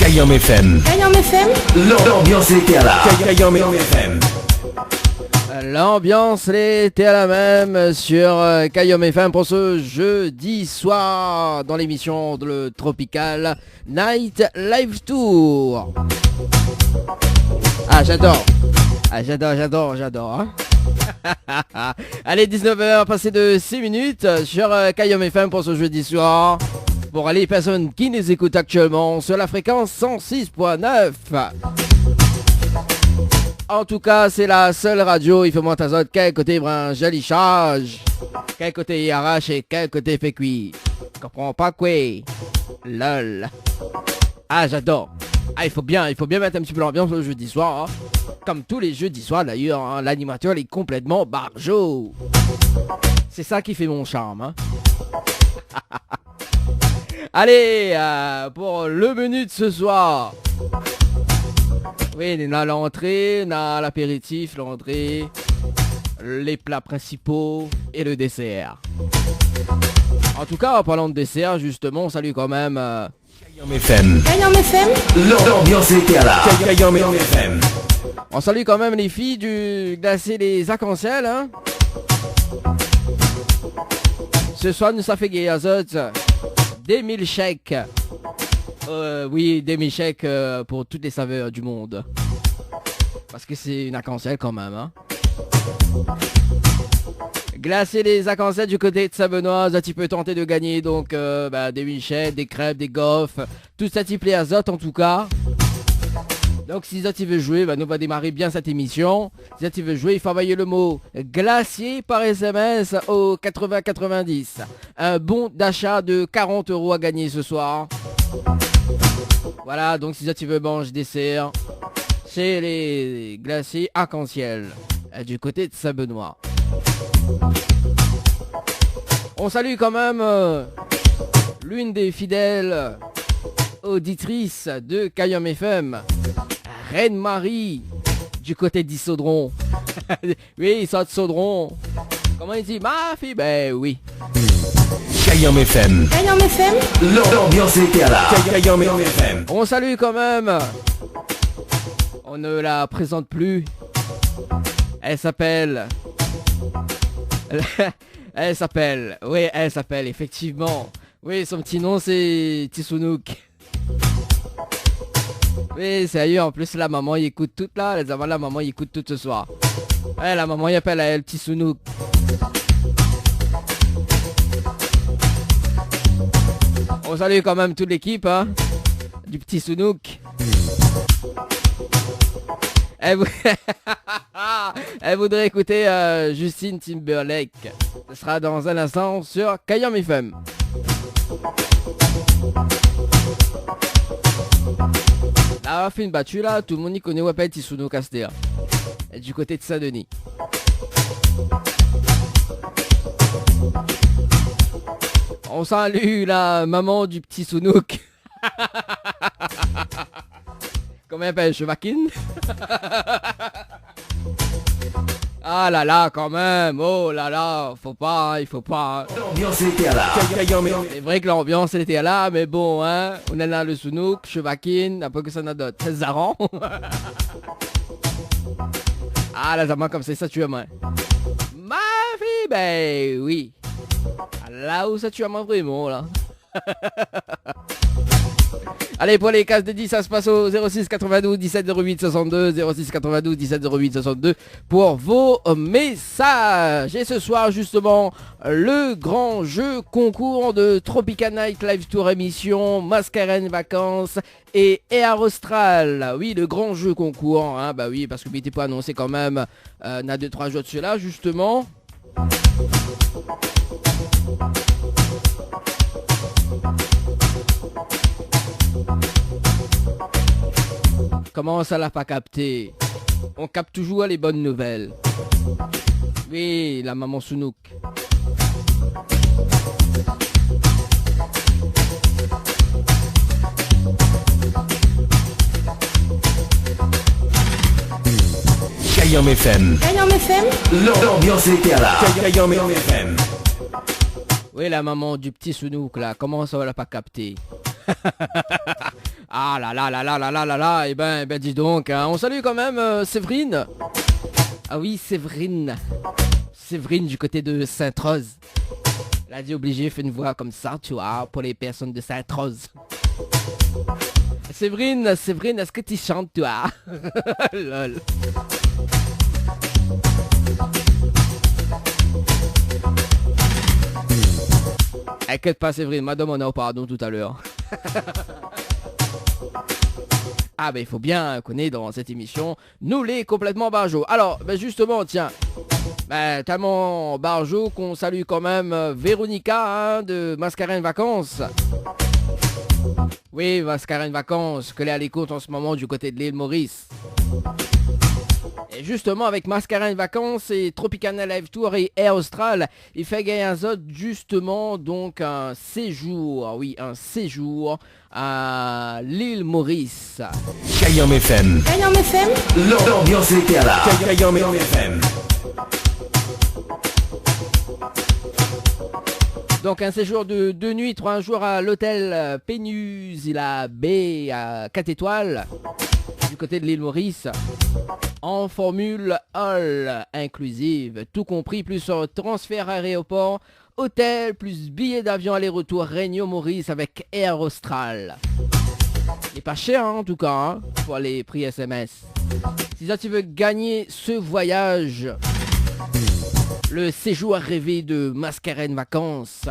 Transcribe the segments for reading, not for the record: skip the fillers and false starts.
Kayam FM. Kayam FM. L'ambiance était à la Kayam FM. L'ambiance était à la même sur Kayam FM pour ce jeudi soir dans l'émission de le Tropical Night Live Tour. Ah, j'adore. Ah, j'adore. Hein. Allez, 19h, passé de 6 minutes sur Kayam FM pour ce jeudi soir. Pour les personnes qui nous écoutent actuellement sur la fréquence 106.9. En tout cas, c'est la seule radio, il faut monter à zone, quel côté brin, joli charge, quel côté il arrache et quel côté fait cuit. Comprends pas quoi. Lol. Ah, j'adore. Ah, il faut bien mettre un petit peu l'ambiance le jeudi soir. Hein. Comme tous les jeudis soirs d'ailleurs, hein, l'animateur est complètement barjo. C'est ça qui fait mon charme. Hein. Allez, pour le menu de ce soir. Oui, on a l'entrée, on a l'apéritif, l'entrée, les plats principaux et le dessert. En tout cas, en parlant de dessert, justement, on salue quand même... Kayam FM. Kayam FM. L'ambiance était à la Kayam FM. On salue quand même les filles du glacé des arcs-en-ciel. Hein. Ce soir, nous ça fait gayazot. Des milkshakes. Oui, des milkshakes pour toutes les saveurs du monde. Parce que c'est une arc-en-ciel quand même. Hein. Glacer les arc-en-ciel du côté de Saint-Benoît, tu peux tenter de gagner donc des milkshakes, des crêpes, des gaufres. Tout ça t'y plaît à Zot en tout cas. Donc si Zot veut jouer, nous va démarrer bien cette émission. Si Zot veut jouer, il faut envoyer le mot glacier par SMS au 8090. Un bon d'achat de 40 € à gagner ce soir. Voilà, donc si Zot veut manger dessert, c'est les glaciers arc-en-ciel du côté de Saint-Benoît. On salue quand même l'une des fidèles auditrices de Kayam FM, Reine Marie, du côté d'Issoudron. Oui, ça de Saudron. Comment il dit ma fille? Ben oui. Kayam FM. Kayam FM. L'ambiance était à la Kayam FM. On salue quand même. On ne la présente plus. Elle s'appelle... elle s'appelle effectivement. Oui, son petit nom c'est Tissounouk. Oui, sérieux, en plus la maman y écoute toute là, la maman y écoute tout ce soir. Ouais, la maman y appelle à elle Tissounouk. On salue quand même toute l'équipe hein, du petit Sounouk. Elle voudrait écouter Justine Timberlake. Ce sera dans un instant sur Kayam FM. Là, on a fait une battue là, tout le monde y connaît Wapel Tissouno Castéa. Du côté de Saint-Denis. On salue la maman du petit Sounouk. Comment elle s'appelle, Chevakine? Ah là là, quand même. Oh là là, il faut pas. L'ambiance était à la Kayam FM. C'est vrai que l'ambiance était là, mais bon, hein. On a là le Sounouk, Chevakine, après que ça n'a d'autre. Zaran. Ah là, ça m'a comme ça tu as main. Ma fille, ben oui. Là où ça tu as main vraiment, là. Allez, pour les cases de 10, ça se passe au 06 92 17 08 62, 06 92 17 08 62 pour vos messages. Et ce soir, justement, le grand jeu concours de Tropical Night Live Tour émission, Mascarène Vacances et Air Austral. Oui, le grand jeu concours, hein, bah oui, parce que n'était pas annoncé quand même, on a 2-3 jeux de ceux-là, justement. Comment ça l'a pas capté? On capte toujours les bonnes nouvelles. Oui, la maman Sounouk. Kayam FM. Kayam FM. L'ambiance était à la Kayam FM. Oui, la maman du petit Sounouk là, comment ça l'a pas capté? Ah là là là là là là là là. Eh ben dis donc, hein. On salue quand même Séverine. Ah oui, Séverine. Séverine du côté de Sainte-Rose. Elle a dit obligé, fait une voix comme ça, tu vois, pour les personnes de Sainte-Rose. Séverine, est-ce que tu chantes, toi? Lol. Inquiète pas, Séverine, madame, on a pardon tout à l'heure. Ah ben il faut bien qu'on ait dans cette émission nous les complètement barjots. Alors ben justement tiens, tellement barjots qu'on salue quand même Véronica de Mascarin Vacances. Oui, Mascarin Vacances, que l'est à l'écoute en ce moment du côté de l'île Maurice. Et justement avec Mascarin Vacances et Tropicana Live Tour et Air Austral, il fait gagner un autre justement donc un séjour, oui un séjour à l'île Maurice. Kayam FM. Kayam FM. L'ambiance était là. Kayam FM. Donc un séjour de 2 nuits, 3 jours à l'hôtel Péninsula Bay à 4 étoiles du côté de l'île Maurice. En formule all inclusive, tout compris, plus transfert aéroport, hôtel, plus billet d'avion aller-retour Réunion Maurice avec Air Austral. Il n'est pas cher hein, en tout cas hein, pour les prix SMS. Si ça tu veux gagner ce voyage, le séjour rêvé de Mascarin Vacances,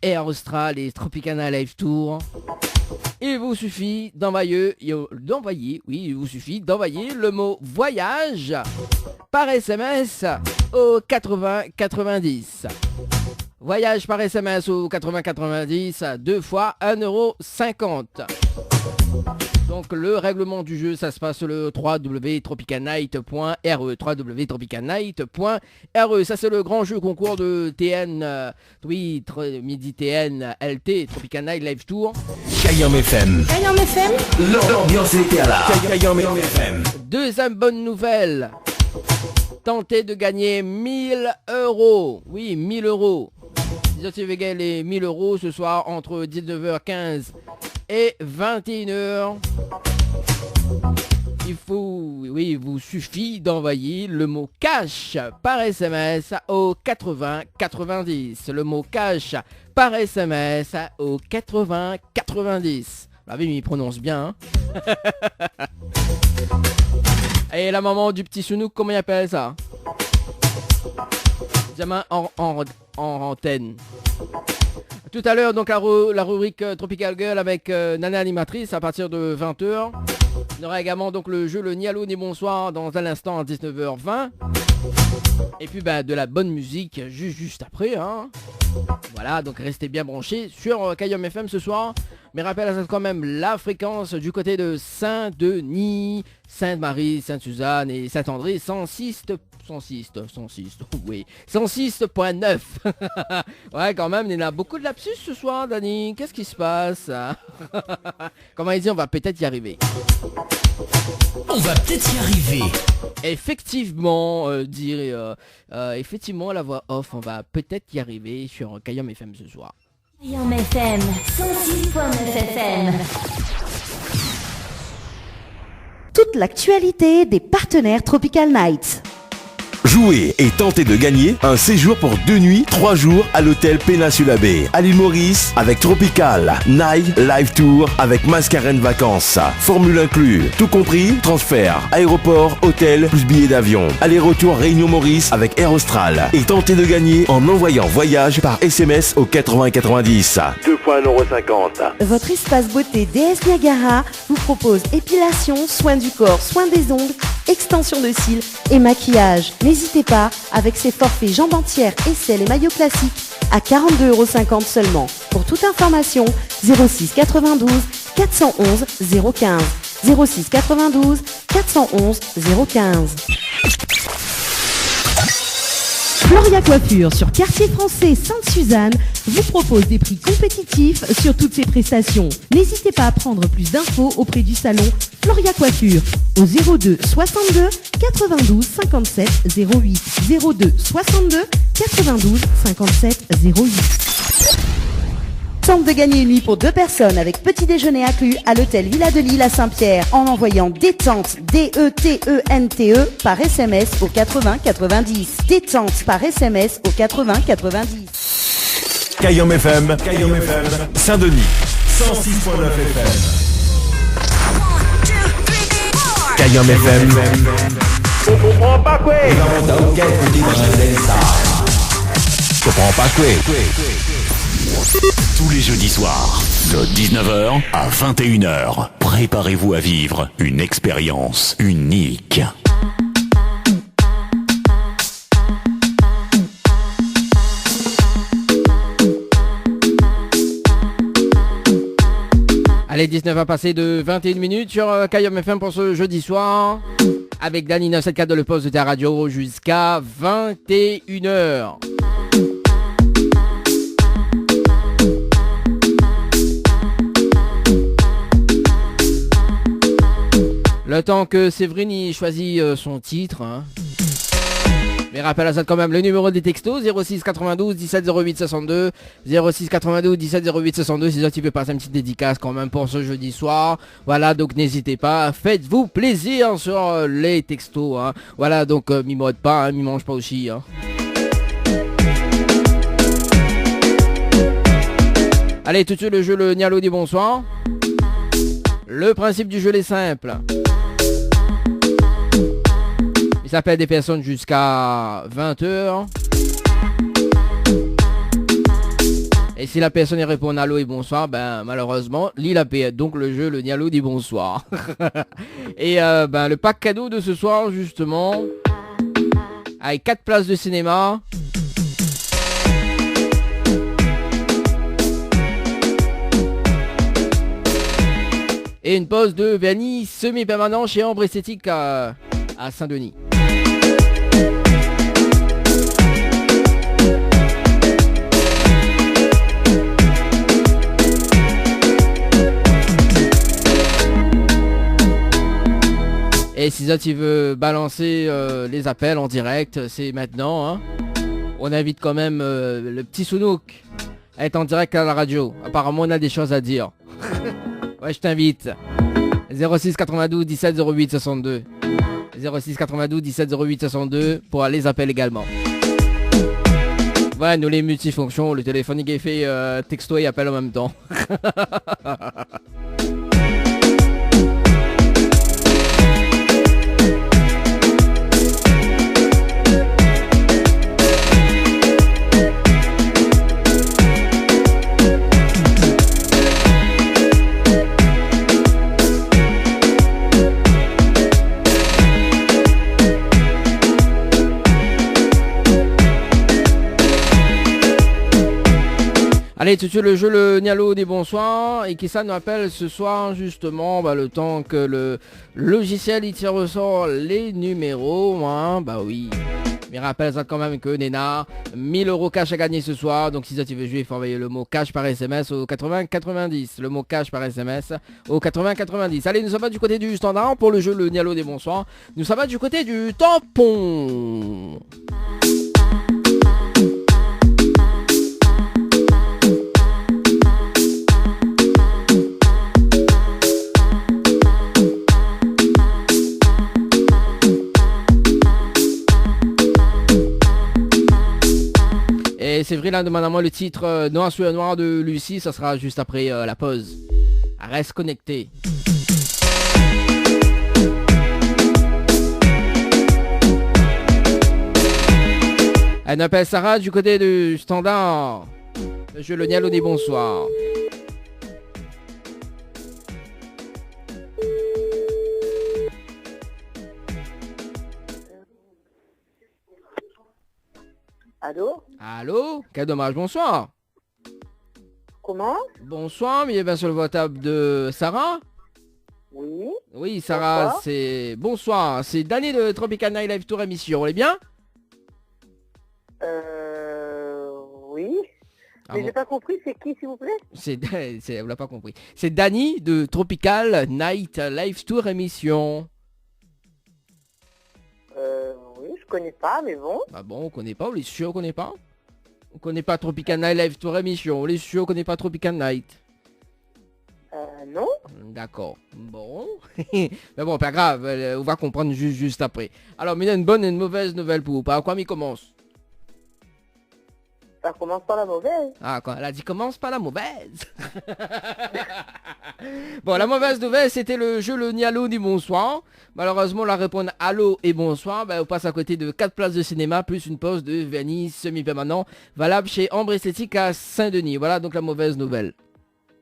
Air Austral et Tropicana Live Tour, il vous suffit d'envoyer le mot voyage par SMS au 80-90. Voyage par SMS au 80-90, 2 fois 1,50€. Donc le règlement du jeu, ça se passe sur le www.tropicanight.re, www.tropicanight.re. Ça c'est le grand jeu concours de TN, midi TN, LT, Tropicanight Live Tour. Kayam FM. Kayam FM. L'ambiance était là. Kayam FM. Deuxième bonne nouvelle. Tentez de gagner 1 000€. Oui, 1 000€. Si tu veux gagner les 1 000€ ce soir entre 19h15 et 21h. Il vous suffit d'envoyer le mot cash par SMS au 80-90. Le mot cash par SMS au 80-90. Ah oui, mais il prononce bien. Hein. Et la maman du petit Sounouk, comment il appelle ça? Diamant en antenne. Tout à l'heure, donc la rubrique Tropical Girl avec Nana Animatrice à partir de 20h. On aura également donc le jeu Le Ni Allô Ni Bonsoir dans un instant à 19h20. Et puis de la bonne musique juste après. Hein. Voilà, donc restez bien branchés sur Kayam FM ce soir. Mais rappelez quand même la fréquence du côté de Saint-Denis, Sainte-Marie, Sainte-Suzanne et Saint-André, 106.9. Ouais, quand même, il y en a beaucoup de lapsus ce soir, Dani. Qu'est-ce qui se passe? Comment il dit, on va peut-être y arriver. On va peut-être y arriver. Effectivement, effectivement, la voix off, on va peut-être y arriver sur Kayam FM ce soir. Kayam FM, 106.9 FM. Toute l'actualité des partenaires Tropical Nights. Jouez et tentez de gagner un séjour pour 2 nuits, 3 jours à l'hôtel Péninsula Bay à l'île Maurice avec Tropical Night Live Tour avec Mascarin Vacances. Formule inclus, tout compris, transfert, aéroport, hôtel, plus billets d'avion. Aller-retour Réunion Maurice avec Air Austral. Et tentez de gagner en envoyant voyage par SMS au 80-90. 2 fois 1,50€. Votre espace beauté DS Niagara vous propose épilation, soins du corps, soins des ongles, extension de cils et maquillage. N'hésitez pas, avec ses forfaits jambes entières, aisselles et maillots classiques à 42,50€ seulement. Pour toute information, 06 92 411 015. 06 92 411 015. Floria Coiffure sur Quartier Français Sainte-Suzanne vous propose des prix compétitifs sur toutes ses prestations. N'hésitez pas à prendre plus d'infos auprès du salon Floria Coiffure au 02 62 92 57 08 02 62 92 57 08. Tente de gagner une nuit pour 2 personnes avec petit déjeuner inclus à l'hôtel Villa de Lille à Saint-Pierre en envoyant détente DETENTE par SMS au 80 90. Détente par SMS au 80 90. Cayenne FM, Saint-Denis, 106.9 FM. Cayenne FM. Je comprends pas quoi. Tous les jeudis soirs, de 19h à 21h, préparez-vous à vivre une expérience unique. Allez, 19 à passer de 21 minutes sur Cayenne FM pour ce jeudi soir. Avec Dany 974 de le poste de ta radio jusqu'à 21h. Le temps que Séverine y choisit son titre. Hein. Mais rappelle à ça quand même le numéro des textos 06 92 17 08 62 06 92 17 08 62 si tu veux passer une petite dédicace quand même pour ce jeudi soir. Voilà, donc n'hésitez pas, faites-vous plaisir sur les textos. Hein. Voilà, donc mimode pas, hein, mi-mange pas aussi. Hein. Allez, tout de suite le jeu, le Nialo dit bonsoir. Le principe du jeu est simple. Il s'appelle des personnes jusqu'à 20h. Et si la personne répond allô et bonsoir, ben malheureusement, l'île a payé. Donc le jeu, le Nialo dit bonsoir. Et ben le pack cadeau de ce soir justement, avec 4 places de cinéma. Et une pause de vernis semi-permanent chez Ambre Esthétique à Saint-Denis. Et si ça tu veux balancer les appels en direct, c'est maintenant. Hein. On invite quand même le petit Sounouk à être en direct à la radio. Apparemment on a des choses à dire. Ouais, je t'invite. 06 92 17 08 62. 06 92 17 08 62 pour les appels également. Ouais, nous les multifonctions, le téléphonique est fait texto et appel en même temps. Allez, tout de suite le jeu, le Nialo des bonsoirs. Et qui ça nous appelle ce soir justement le temps que le logiciel il tire ressort les numéros. Hein, bah oui. Mais rappelle ça quand même que Nena, 1000 € cash à gagner ce soir. Donc si ça tu veux jouer, il faut envoyer le mot cash par SMS au 80 90. Le mot cash par SMS au 80 90. Allez, nous sommes pas du côté du standard pour le jeu, le Nialo des bonsoirs. Nous sommes pas du côté du tampon. Et c'est vrai là, demande-moi le titre Noir sur le noir de Lucie, ça sera juste après la pause. Reste connecté. Elle m'appelle Sarah du côté du standard. Je le Nialo dit bonsoir. Allô? Allô? Quel dommage, bonsoir. Comment? Bonsoir, mais bien sur le WhatsApp de Sarah. Oui. Oui, Sarah, Bonsoir. c'est... Bonsoir, c'est Dany de Tropical Night Live Tour émission, on est bien? Oui. Ah Mais bon. j'ai pas compris, c'est qui s'il vous plaît? Vous l'avez pas compris. C'est Dany de Tropical Night Live Tour émission. Oui, je connais pas, mais bon. Ah bon, on connaît pas, on est sûr qu'on connaît pas? On connaît pas Tropical Night Live Tour émission. On est sûr, on connaît pas Tropical Night. Non. D'accord. Bon. Mais bon, pas grave, on va comprendre juste après. Alors, mais il y a une bonne et une mauvaise nouvelle pour vous. Par quoi il commence? Ça commence par la mauvaise. Ah, quand elle a dit commence par la mauvaise. Bon, la mauvaise nouvelle, c'était le jeu le ni allô ni bonsoir. Malheureusement, la réponse allô et bonsoir, ben, on passe à côté de 4 places de cinéma plus une pause de vernis semi-permanent valable chez Ambre Esthétique à Saint-Denis. Voilà donc la mauvaise nouvelle.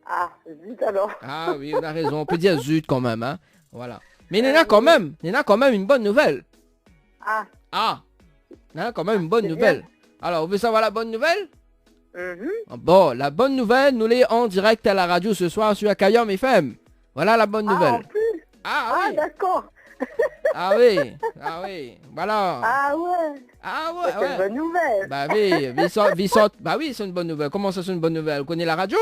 Ah, zut alors. Ah oui, on a raison. On peut dire zut quand même, hein. Voilà. Mais il y en a quand même. Il y en a quand même une bonne nouvelle. Ah. Ah. Il y en a quand même une bonne c'est nouvelle. bien. Alors, on veut savoir la bonne nouvelle? Mhm. Bon, la bonne nouvelle, nous l'est en direct à la radio ce soir sur Akayam FM. Voilà la bonne Ah, en nouvelle. plus. Ah Ah, oui. d'accord. Ah oui. Ah oui. Voilà. Ah ouais. Ah ouais. C'est une Ouais. bonne nouvelle. Bah oui. Bah oui, c'est une bonne nouvelle. Comment ça, c'est une bonne nouvelle? Vous connaissez la radio?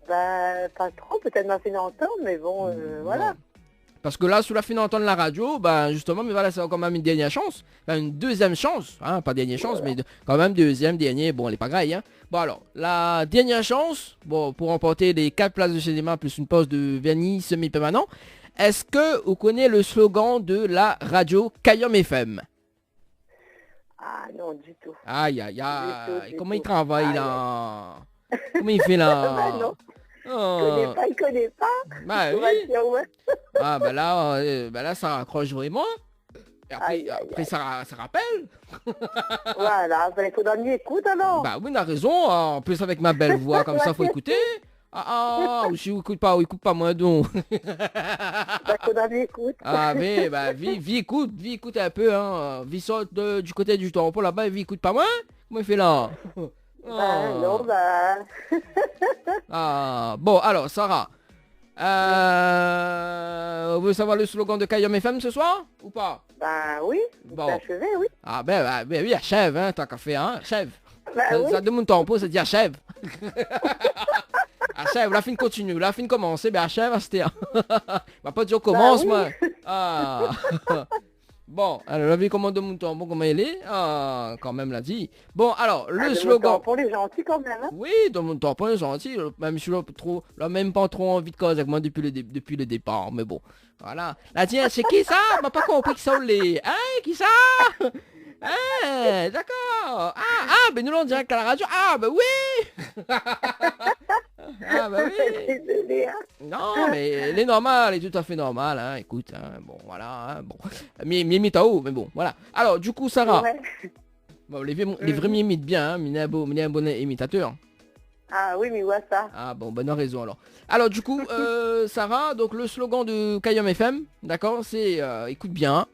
Bah, pas trop, peut-être m'a fait entendre, mais bon, voilà. Bon. Parce que là, sous la fin d'entendre la radio, ben justement, mais voilà, c'est quand même une dernière chance. Ben, une deuxième chance, hein, pas dernière chance, mais quand même deuxième, dernier, bon, elle est pas grave, hein. Bon alors, la dernière chance, bon, pour remporter les 4 places de cinéma plus une pause de vernis semi-permanent, est-ce que vous connaissez le slogan de la radio Kayam FM? Ah non, du tout. Aïe, aïe, Du aïe, tout, comment du il tout. travaille Aïe, là? Comment il fait là? Bah non, Oh. il connaît pas. Bah On va oui. dire, ouais. Ah bah là ça raccroche vraiment. Et après, Aïe, aïe, après ça rappelle. Voilà, il faut donner écoute alors. Bah oui, on a raison. En plus avec ma belle voix comme ça, faut écouter. Ou si vous écoutez pas, moi donc. Il faut donner écoute. Ah mais bah vie écoute un peu hein. Vie saute du côté du temps. Pour là-bas, vie écoute pas moi. Comment il fait là? Bah non, bah... Ah bon alors Sarah. Vous voulez savoir le slogan de Kayam FM ce soir ou pas? Bah oui, Bon. c'est achevé, oui. Ah ben oui, achève, hein, tant qu'à faire, hein, achève. Bah oui. Ça demande temps pour se dire achève. Achève, la fin continue, la fin commence, ben achève, c'était. Va pas dire commence, oui. moi. Ah. Bon, alors la vie comment de mon temps, bon comment elle est. Ah, quand même l'a dit. Bon, alors, le slogan. Pour les gentils quand même, hein. Oui, dans mon temps, pas gentil, même si là, même pas trop envie de cause avec moi depuis le départ, mais bon, voilà. La tienne, c'est qui ça? M'a pas compris qui ça les. Hein, qui ça? Hein, d'accord. Ben nous l'on direct à la radio. Ah, ben oui. Ah, ben oui. Désolé, hein. Non, mais elle est normale, elle est tout à fait normale, hein, écoute, hein, bon, voilà, hein, bon. Mimite à haut, mais bon, voilà. Alors, du coup, Sarah, Ouais. bon, les vrais m'imitent bien, hein, mais un bon imitateur. Ah oui, mais ouais, ça. Ah bon, ben on a raison alors. Alors du coup, Sarah, donc le slogan de Kayam FM, d'accord, c'est, écoute bien,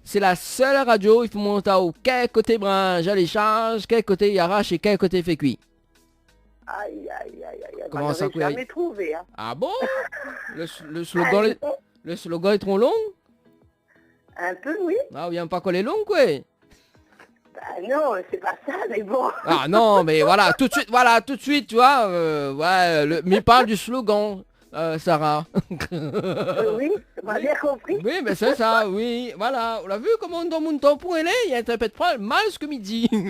c'est la seule radio, il faut monter au quel côté branche à les charges, quel côté il arrache et quel côté fait cuit. Aïe, aïe, aïe, aïe. Comment ça, Je jamais trouvé, hein. Ah bon? Le slogan, le slogan est trop long? Un peu, oui. Ah, il y a pas collé long, quoi. Bah non, c'est pas ça, mais bon. Ah non, mais voilà, tout de suite, tu vois, ouais, mais parle du slogan, Sarah. Oui, on a bien compris. Oui, mais c'est ça, oui, voilà. On l'a vu comment dans mon temps pour elle, il interprète pas mal ce que midi. Vous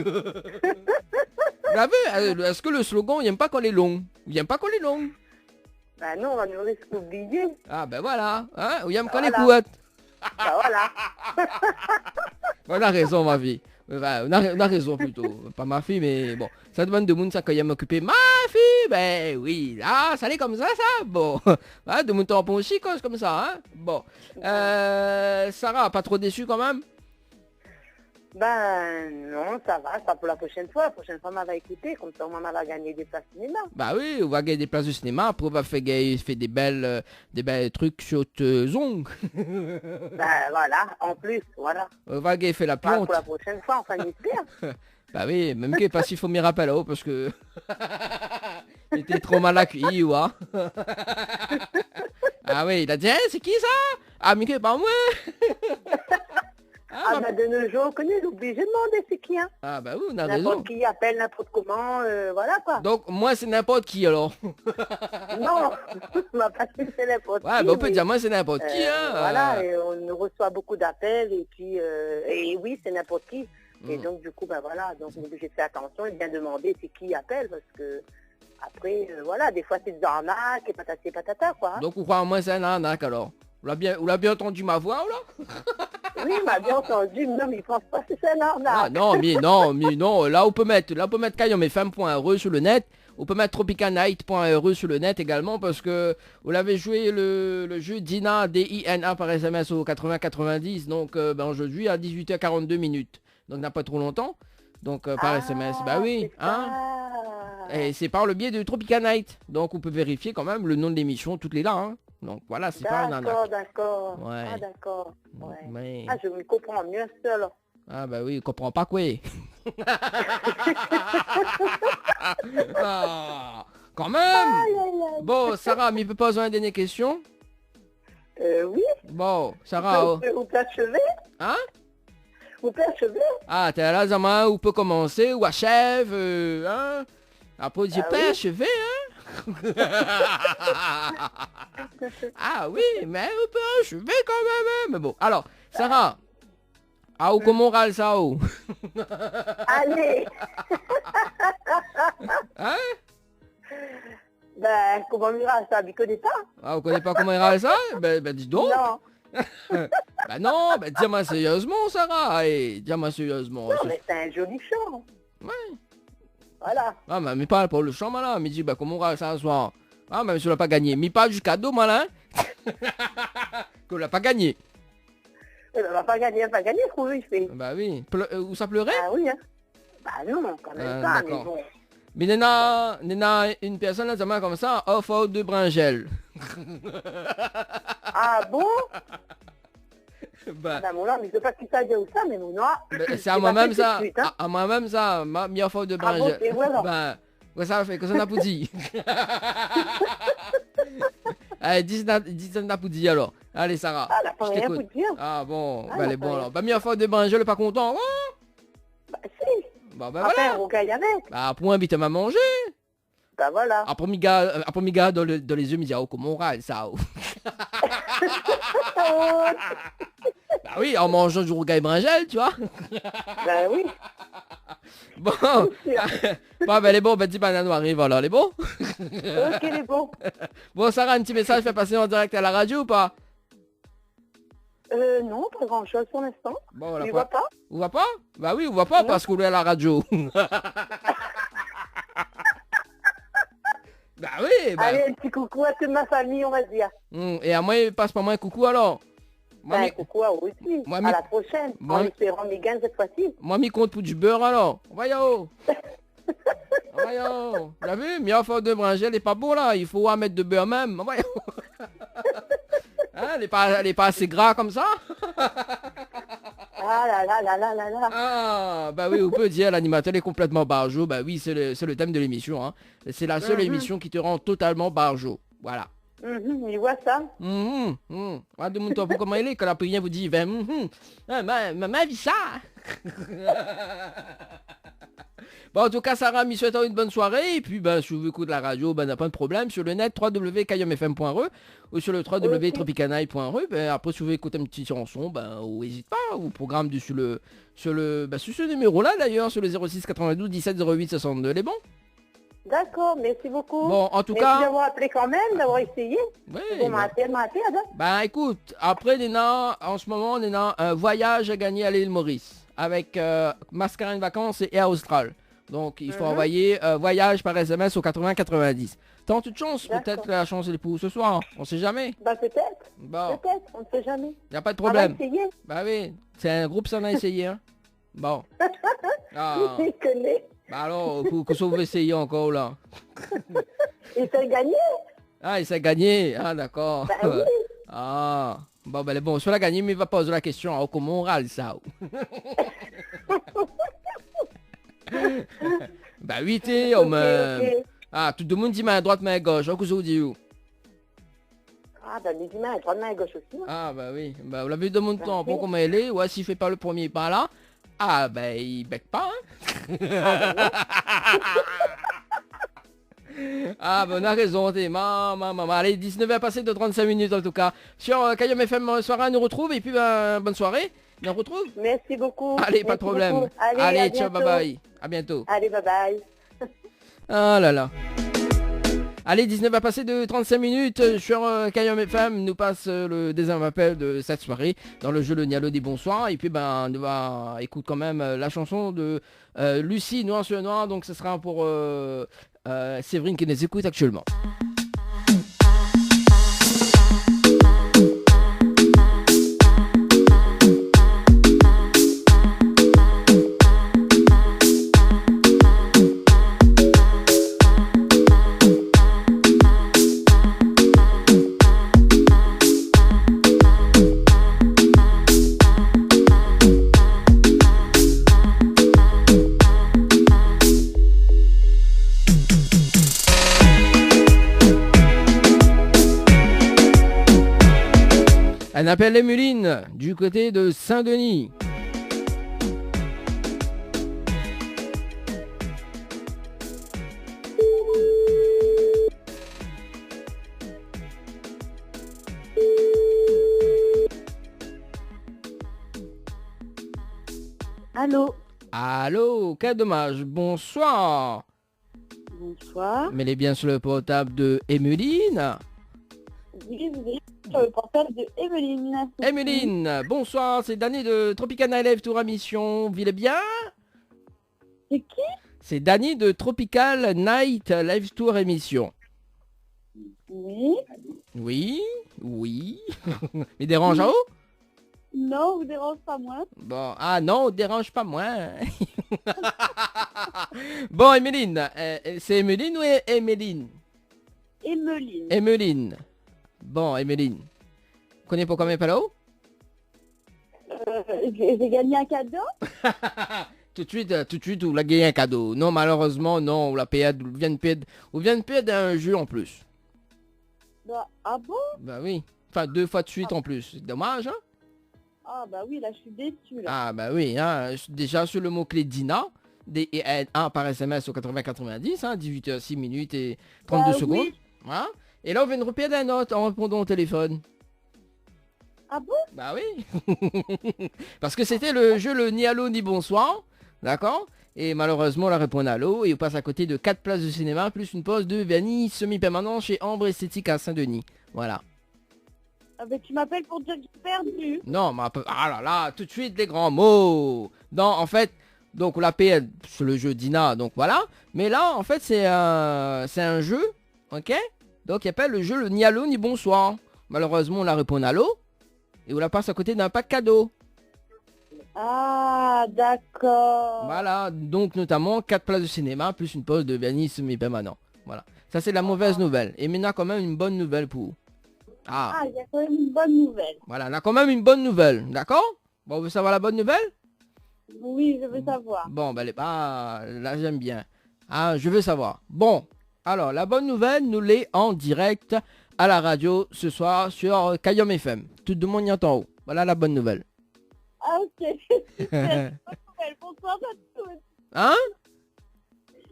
l'avez vu? Est-ce que le slogan, il aime pas quand il est long? Il aime pas quand il est long? Bah non, on risque d'oublier. Ah ben voilà, hein, il aime quand il est Voilà. courte. Bah voilà. On a raison, ma fille. On a raison plutôt. Pas ma fille, mais bon. Ça demande de monde, ça quand il m'occuper. Ma fille, ben oui. Ah, ça allait comme ça. Bon. Ah, de mon temps pour aussi, comme ça, hein. Bon. Sarah, pas trop déçue quand même? Ben non, ça va, ça pour la prochaine fois. La prochaine fois, on va écouter, comme ça, on va gagner des places cinéma. Bah oui, on va gagner des places de cinéma. Après, on va faire des belles trucs sur Zong. Ben voilà, en plus, voilà. On va gagner fait la Voilà, plante. pour la prochaine fois, enfin, on espère. Bah oui, même qu'il pas s'il faut m'y rappeler là-haut parce que il était trop mal accueilli, ouais. Ah oui, il a dit, hey, c'est qui ça? Ah, mais que pas moi. Ah ben de nos jours, on connaît, obligé de demander c'est qui, hein. Ah bah oui, on a raison. N'importe qui appelle, n'importe comment, voilà quoi. Donc moi c'est n'importe qui alors. Non, on va pas dire c'est n'importe qui. Ouais, bah on peut mais, dire moi c'est n'importe qui, hein. Voilà, et on reçoit beaucoup d'appels, et puis, et oui, c'est n'importe qui. Et donc, du coup, voilà, donc j'ai fait attention et bien demander c'est qui appelle, parce que après, voilà, des fois c'est des arnaques et patati et patata, quoi. Hein. Donc, vous croyez moi c'est un arnaque alors? Vous l'avez bien entendu ma voix là? Oui, il m'a bien entendu, non, mais il pense pas que c'est un arnaque. Ah non, mais non, là on peut mettre kayomfm.re sur le net, on peut mettre tropicanight.re sur le net également parce que vous l'avez joué le jeu Dina, D-I-N-A par SMS au 80-90, donc aujourd'hui à 18h42 minutes, donc n'a pas trop longtemps, donc par SMS, bah oui, hein. Et c'est par le biais de Tropicanight, donc on peut vérifier quand même le nom de l'émission, toutes les là, hein. Donc voilà, c'est pas un arnaque. D'accord. Ouais. Ah d'accord. Ouais. Mais... Ah, je me comprends mieux seul. Ah bah oui, il comprend pas quoi. Ah, quand même. Aïe, aïe, aïe. Bon, Sarah, mais peut poser une dernière question? Oui. Bon, Sarah. Vous peut achever? Hein? Vous peut achever? Ah, t'es là, Zama, ou peut commencer, ou achève, hein? Après, j'ai pas achevé, hein? Ah oui, mais on peut achever quand même, hein. Mais bon, alors, Sarah. Ah, ou comment on râle ça, ou? Allez. Hein? Ben, comment on ira ça? Vous connaissez pas? Ah, vous connaissez pas comment il râle ça? Ben, dis donc. Non. Bah non, bah dis-moi sérieusement, Sarah. Allez, dis-moi sérieusement. Non, mais c'est un joli chant. Ouais. Voilà. Ah, mais pas pour le chant, malin. Mais dis, bah comment on râle ça ce soir? Ah, mais monsieur l'a pas gagné. Mais pas du cadeau, malin. Que l'a pas gagné. On va pas gagner, il fait. Bah oui. Où ça pleurait? Ah oui, hein. Bah non, quand même pas, mais bon. Mais Nena, une personne là, ça m'a comme ça, offre de bringel. Ah bon? Bah, Ben, mon nom, mais je sais pas qui ça dit ou ça, mais mon nom. c'est à moi-même ça. À moi-même ça, mi offre de bringel. Ah bon, c'est vrai, alors. Bah, ouais, ça fait que ça n'a pas dit. Allez, dis ça n'a pas dit alors. Allez, Sarah. Ah, la fin, je rien t'écoute. pour dire. Ah bon, Ah, bah elle est bon alors. Bah mi offre de bringel, pas content. Oh Bah si. bah Après, voilà. on gagne avec. Bah pour invite à manger. Bah voilà. Après mi gars dans les yeux, me dit oh comment on râle ça. Oh. Bah oui, en mangeant du rougail bringel, tu vois. Bah oui. Bon, bon ben les bons, ben dis banane arrive alors, les bons. Ok, les bons. Bon Sarah, un petit message fait passer en direct à la radio ou pas? Non, pas grand chose pour l'instant. Bon, Tu vois pas? On voit pas? Bah oui, on voit pas parce qu'on est à la radio. Bah oui, bah. Allez, un petit coucou à toute ma famille, on va dire. Et à moi, il passe pas moi un coucou alors. Moi, Ben, coucou à vous aussi. Moi, À la prochaine. Moi, En espérant mes gains cette fois-ci. moi, m'y compte pour du beurre alors. Voyons. Voyons. Vous avez vu, mieux faire de bringel, elle est pas beau là. Il faut en mettre de beurre même. Voyons. Hein, elle est pas assez gras comme ça. Ah là là là là là là. Ah, bah oui, on peut dire l'animateur est complètement barjot. Bah oui, c'est le thème de l'émission. Hein. C'est la seule émission qui te rend totalement barjot. Voilà. Il voit ça. Ah, demande-toi pour comment il est quand la prière vous dit maman vit ça. Bon, en tout cas, Sarah, me souhaite une bonne soirée. Et puis, ben, si vous voulez écouter la radio, ben, n'a pas de problème. Sur le net, www.kayomfm.re ou sur le www.tropicanaille.re. Ben, après, si vous voulez écouter une petite chanson, ben, n'hésite pas. Ou programme sur ce numéro-là, d'ailleurs, sur le 06 92 17 08 62. Les bons? D'accord, merci beaucoup. Bon, en tout merci cas... d'avoir appelé quand même, d'avoir essayé. Oui, Bon, m'a appelé, ben, écoute, après, Néna, en ce moment, Néna, un voyage à gagner à l'île Maurice avec Mascarin Vacances et Air Austral. Donc, il faut envoyer voyage par SMS au 80-90. T'as toute chance, peut-être la chance est pour ce soir. On sait jamais. Bah peut-être. Bon. Peut-être, on ne sait jamais. Y a pas de problème. On va essayer. Bah oui, c'est un groupe, ça on a essayé. Hein. Bon. Ah. Je connais. Bah alors, que ça vous essayez encore là. Il s'est gagné. Ah, il s'est gagné. Ah, d'accord. Bah oui. Ah. Bon, ben bon, sur la gagné, mais il va poser la question. Oh, comment on râle ça? Bah oui, t'es, Ok. Ah, tout le monde dit main droite, main gauche. Oh, que vous dites? Ah, bah les mains, droite main, gauche aussi. Hein. Ah, bah oui. Bah, vous l'avez demandé temps pour comment elle est. Ouais, s'il fait pas le premier pas là. Ah, ben, il bec pas, hein. Ah, ben, on a raison, t'es maman. Allez, 19h passé de 35 minutes en tout cas. Sur Kayom FM Soirée, on nous retrouve. Et puis, ben, bonne soirée. On retrouve. Merci beaucoup. Allez, pas de Merci problème. beaucoup. Allez, à ciao, bye bientôt. bye. À bientôt. Allez, bye bye. Ah là là. Allez, 19 va passer de 35 minutes sur Kayom FM. Nous passe le deuxième appel de cette soirée dans le jeu Le Nialo des Bonsoirs. Et puis ben on va écouter quand même la chanson de Lucie Noir sur Noir. Donc ce sera pour Séverine qui nous écoute actuellement. On appelle Emeline du côté de Saint-Denis. Allô. Allô, quel dommage. Bonsoir. Bonsoir. Mais elle est bien sur le portable de Emeline. Oui, vous êtes sur le portable de Emeline. Emeline, bonsoir, c'est Dany de Tropicana Live Tour à Mission. Vous allez bien? C'est qui? C'est Dany de Tropical Night Live Tour émission. Oui. Oui, oui. Mais dérange en haut? Non, vous dérange pas moi. Bon, ah non, dérange pas moi. Bon, Emeline, c'est Emeline ou Emeline? Emeline. Emeline. Bon, Emeline. Vous connaissez pourquoi mes palos? J'ai gagné un cadeau. Tout de suite, vous l'avez gagné un cadeau. Non, malheureusement, non, vous vient de perdre un jeu en plus. Bah, ah bon? Bah oui. Enfin, 2 fois de suite en plus. C'est dommage, hein? Ah bah oui, là je suis déçue là. Ah bah oui, hein. Déjà sur le mot-clé Dina, D-I-N-A par SMS au 8090, hein, 18h06 minutes et 32 Bah secondes. oui. Hein. Et là, on vient de repérer un autre en répondant au téléphone. Ah bon? Bah oui. Parce que c'était le jeu le ni allô ni bonsoir. D'accord? Et malheureusement, on a répondu allô et on passe à côté de 4 places de cinéma plus une pause de vernis semi-permanent chez Ambre Esthétique à Saint-Denis. Voilà. Ah bah tu m'appelles pour dire que j'ai perdu. Non, mais ah là là, tout de suite les grands mots. Non, en fait, donc on l'a payé sur le jeu Dina, donc voilà. Mais là, en fait, c'est un jeu, ok? Donc il appelle le jeu le ni allô ni bonsoir. Malheureusement, on la répond allô et on la passe à côté d'un pack cadeau. Ah d'accord. Voilà, donc notamment 4 places de cinéma plus une pause de vernis semi-permanent. Voilà, ça c'est la mauvaise nouvelle. Et maintenant quand même une bonne nouvelle pour vous. Ah, il y a quand même une bonne nouvelle. Voilà, on a quand même une bonne nouvelle, d'accord? Bon, vous voulez savoir la bonne nouvelle? Oui, je veux savoir. Bon, ben là j'aime bien. Ah, je veux savoir. Bon, alors la bonne nouvelle, nous l'est en direct à la radio ce soir sur Kayom FM. Tout le monde y entend en haut. Voilà la bonne nouvelle. Ah ok. Super. Bonne nouvelle. Bonsoir à tous. Hein?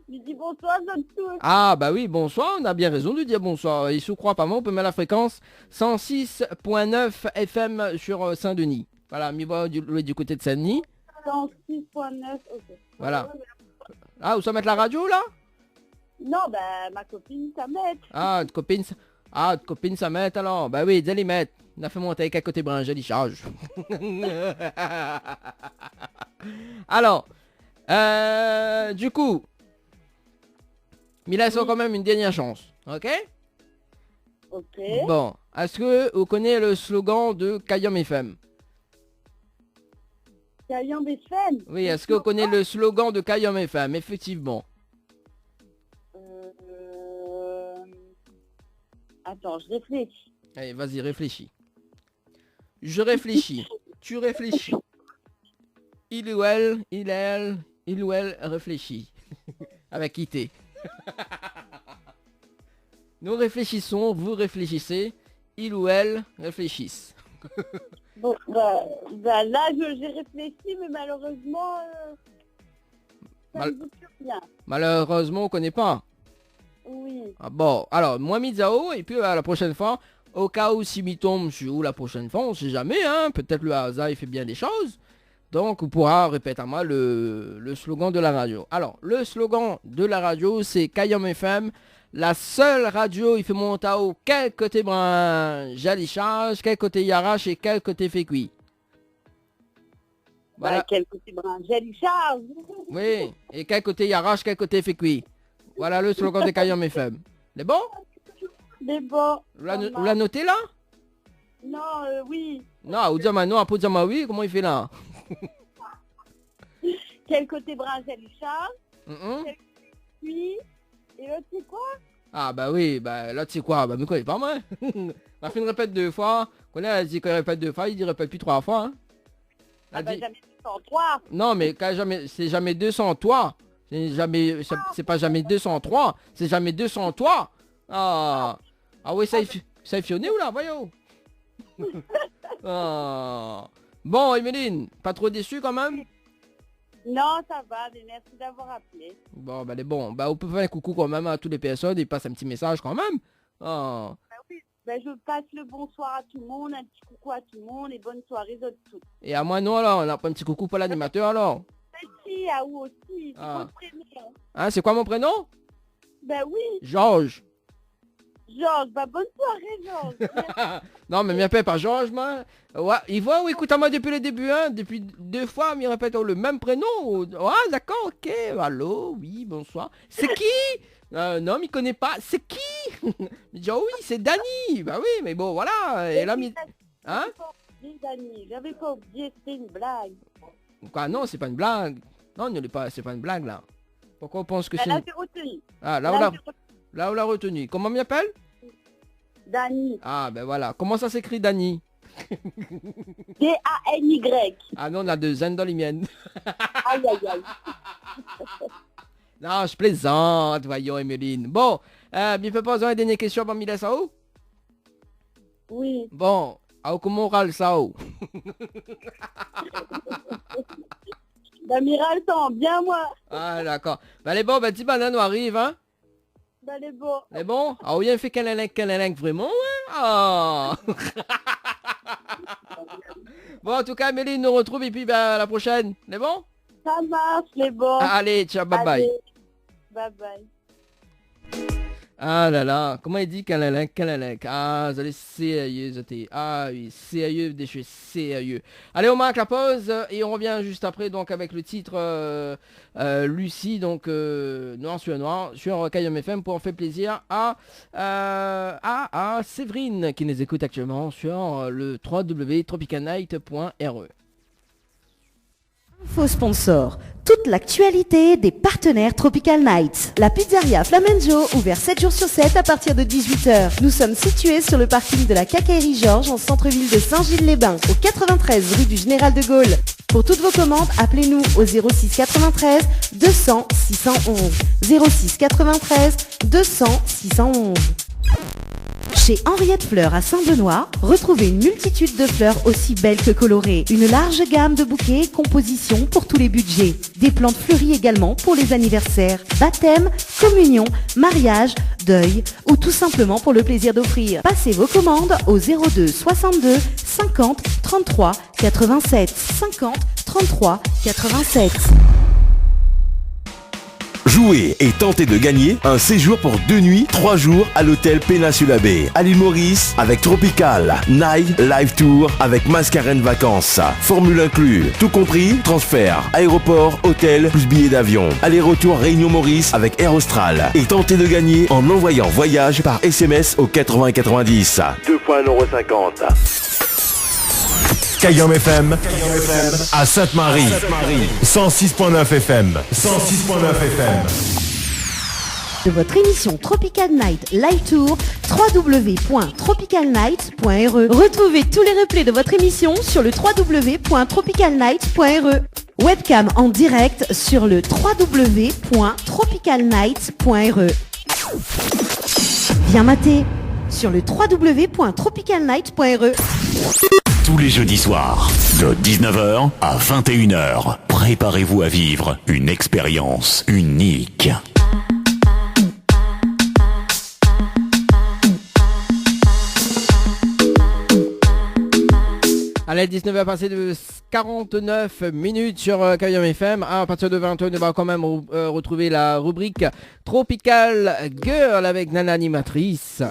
Je dis bonsoir à tous. Ah bah oui, bonsoir, on a bien raison de dire bonsoir. Il se croit pas mal, on peut mettre la fréquence 106.9 FM sur Saint-Denis. Voilà, mi-voix du côté de Saint-Denis. 106.9, ok. Voilà. Ah, vous savez mettre la radio là? Non, bah ma copine, ça m'aide. Ah, copine, ça met alors. Bah oui, allez mettre. On a fait monter avec à côté branche, il charge. Alors, du coup, il laisse quand même une dernière chance, ok? Ok. Bon, est-ce que vous connaissez le slogan de Kayom FM? Kayom FM. Oui, est-ce que vous connaissez le slogan de Kayom FM? Effectivement. Attends, je réfléchis. Allez, vas-y, réfléchis. Je réfléchis. Tu réfléchis. Il ou elle réfléchit. Avec IT. Nous réfléchissons, vous réfléchissez. Il ou elle réfléchissent. Bon, là, j'ai réfléchi, mais malheureusement, ça me dit plus rien. Malheureusement, on connaît pas. Oui. Ah bon, alors, moi Mizao, et puis à la prochaine fois, au cas où si m'y tombe sur où la prochaine fois, on sait jamais, hein, peut-être le hasard il fait bien des choses. Donc on pourra répéter à moi le slogan de la radio. Alors, le slogan de la radio, c'est Kayam FM, la seule radio, il fait monter au quel côté brun j'allicharge, quel côté yarach et quel côté fait cuit. Voilà. Bah, quel côté brun j'allicharge. Oui, et quel côté yarach, quel côté fait cuit. Voilà le slogan de Kayam FM. C'est bon? C'est bon. Vous la notez là? Non, oui. Non, ou dire non, après dire oui, comment il fait là? Quel côté brun j'allicharge. Mm-mm. Quel côté cuit. Et l'autre c'est quoi? Ah bah oui, bah là tu sais quoi, bah mais quoi, il est pas mal. La fin répète 2 fois, quand elle dit qu'elle répète 2 fois, il dit répète plus 3 fois. Hein. Ah bah dit... jamais 203. Non mais quand jamais, c'est jamais 203. C'est pas jamais 203, c'est jamais 203. Ah oui, ça est fionné ou là, voyons. Ah. Bon, Emeline, pas trop déçu quand même? Non, ça va, mais merci d'avoir appelé. Bon, bah, bon. Bah, on peut faire un coucou quand même à toutes les personnes et passe un petit message quand même. Oh. Bah oui, bah, je passe le bonsoir à tout le monde, un petit coucou à tout le monde et bonne soirée à tous. Et à moi, non, alors, on a pas un petit coucou pour l'animateur alors? Merci, à vous aussi, c'est Ah. votre prénom. Hein, c'est quoi mon prénom? Bah oui, Georges. Georges, bah bonne soirée, Georges. Non, mais m'appelle pas Georges, moi. Ouais, il voit, oui, écoute à moi depuis le début, hein. Depuis 2 fois, il répète le même prénom. Ouais, d'accord, ok. Allô, oui, bonsoir. C'est qui? Non, il connaît pas. C'est qui? Il dit, oh oui, c'est Dany. Bah oui, mais bon, voilà. Et là, hein? J'avais pas oublié, c'était une blague. Quoi, non, c'est pas une blague. Non, c'est pas une blague, là. Pourquoi on pense que c'est... Là, j'ai retenu. Ah, là, on l'a retenu. Comment m'y appelle? Dany. Ah, ben voilà. Comment ça s'écrit, Dany? D-A-N-Y. Ah non, on a 2 N dans les miennes. Aïe, aïe, aïe. Non, je plaisante, voyons, Emeline. Bon, bien fait pas besoin de dernière question parmi les sao? Oui. Bon, comment on râle ça? L'amiral sent bien, moi. Ah, d'accord. Ben, les bons, ben, petit banane arrive, hein? Ben, les beaux. Les bons? Ah oui, il fait câlin, vraiment, ouais? Ah. Bon, en tout cas, Emeline nous retrouve et puis, ben, à la prochaine. Les bons? Ça marche, les beaux. Allez, ciao, bye bye. Allez, bye bye. Ah là là, comment il dit câlin. Ah, vous allez sérieux, ah oui, sérieux, des choses sérieux. Allez, on marque la pause et on revient juste après donc avec le titre Lucie, donc noir sur Kayam FM pour en faire plaisir à Séverine qui nous écoute actuellement sur le www.tropicalnight.re. Faux sponsor. Toute l'actualité des partenaires Tropical Nights. La pizzeria Flamenjo, ouvert 7 jours sur 7 à partir de 18h. Nous sommes situés sur le parking de la Quincaillerie Georges en centre-ville de Saint-Gilles-les-Bains, au 93 rue du Général de Gaulle. Pour toutes vos commandes, appelez-nous au 06 93 200 611. 06 93 200 611. Chez Henriette Fleurs à Saint-Benoît, retrouvez une multitude de fleurs aussi belles que colorées. Une large gamme de bouquets et compositions pour tous les budgets. Des plantes fleuries également pour les anniversaires, baptêmes, communions, mariages, deuil ou tout simplement pour le plaisir d'offrir. Passez vos commandes au 02 62 50 33 87 50 33 87. Jouez et tentez de gagner un séjour pour 2 nuits, 3 jours à l'hôtel Péninsula Bay à l'île Maurice avec Tropical, Night, Live Tour avec Mascarène Vacances. Formule inclus, tout compris, transfert, aéroport, hôtel, plus billets d'avion. Aller-retour Réunion Maurice avec Air Austral. Et tentez de gagner en envoyant voyage par SMS au 8090. 2,50 €. Kayam FM à Sainte-Marie 106.9 FM 106.9 FM. De votre émission Tropical Night Live Tour, www.tropicalnight.re. Retrouvez tous les replays de votre émission sur le www.tropicalnight.re. Webcam en direct sur le www.tropicalnight.re. Bien maté sur le www.tropicalnight.re. Tous les jeudis soirs, de 19h à 21h, préparez-vous à vivre une expérience unique. Allez, 19h passé de 49 minutes sur Cayenne FM. À partir de 20h, on va quand même retrouver la rubrique Tropical Girl avec Nana Animatrice.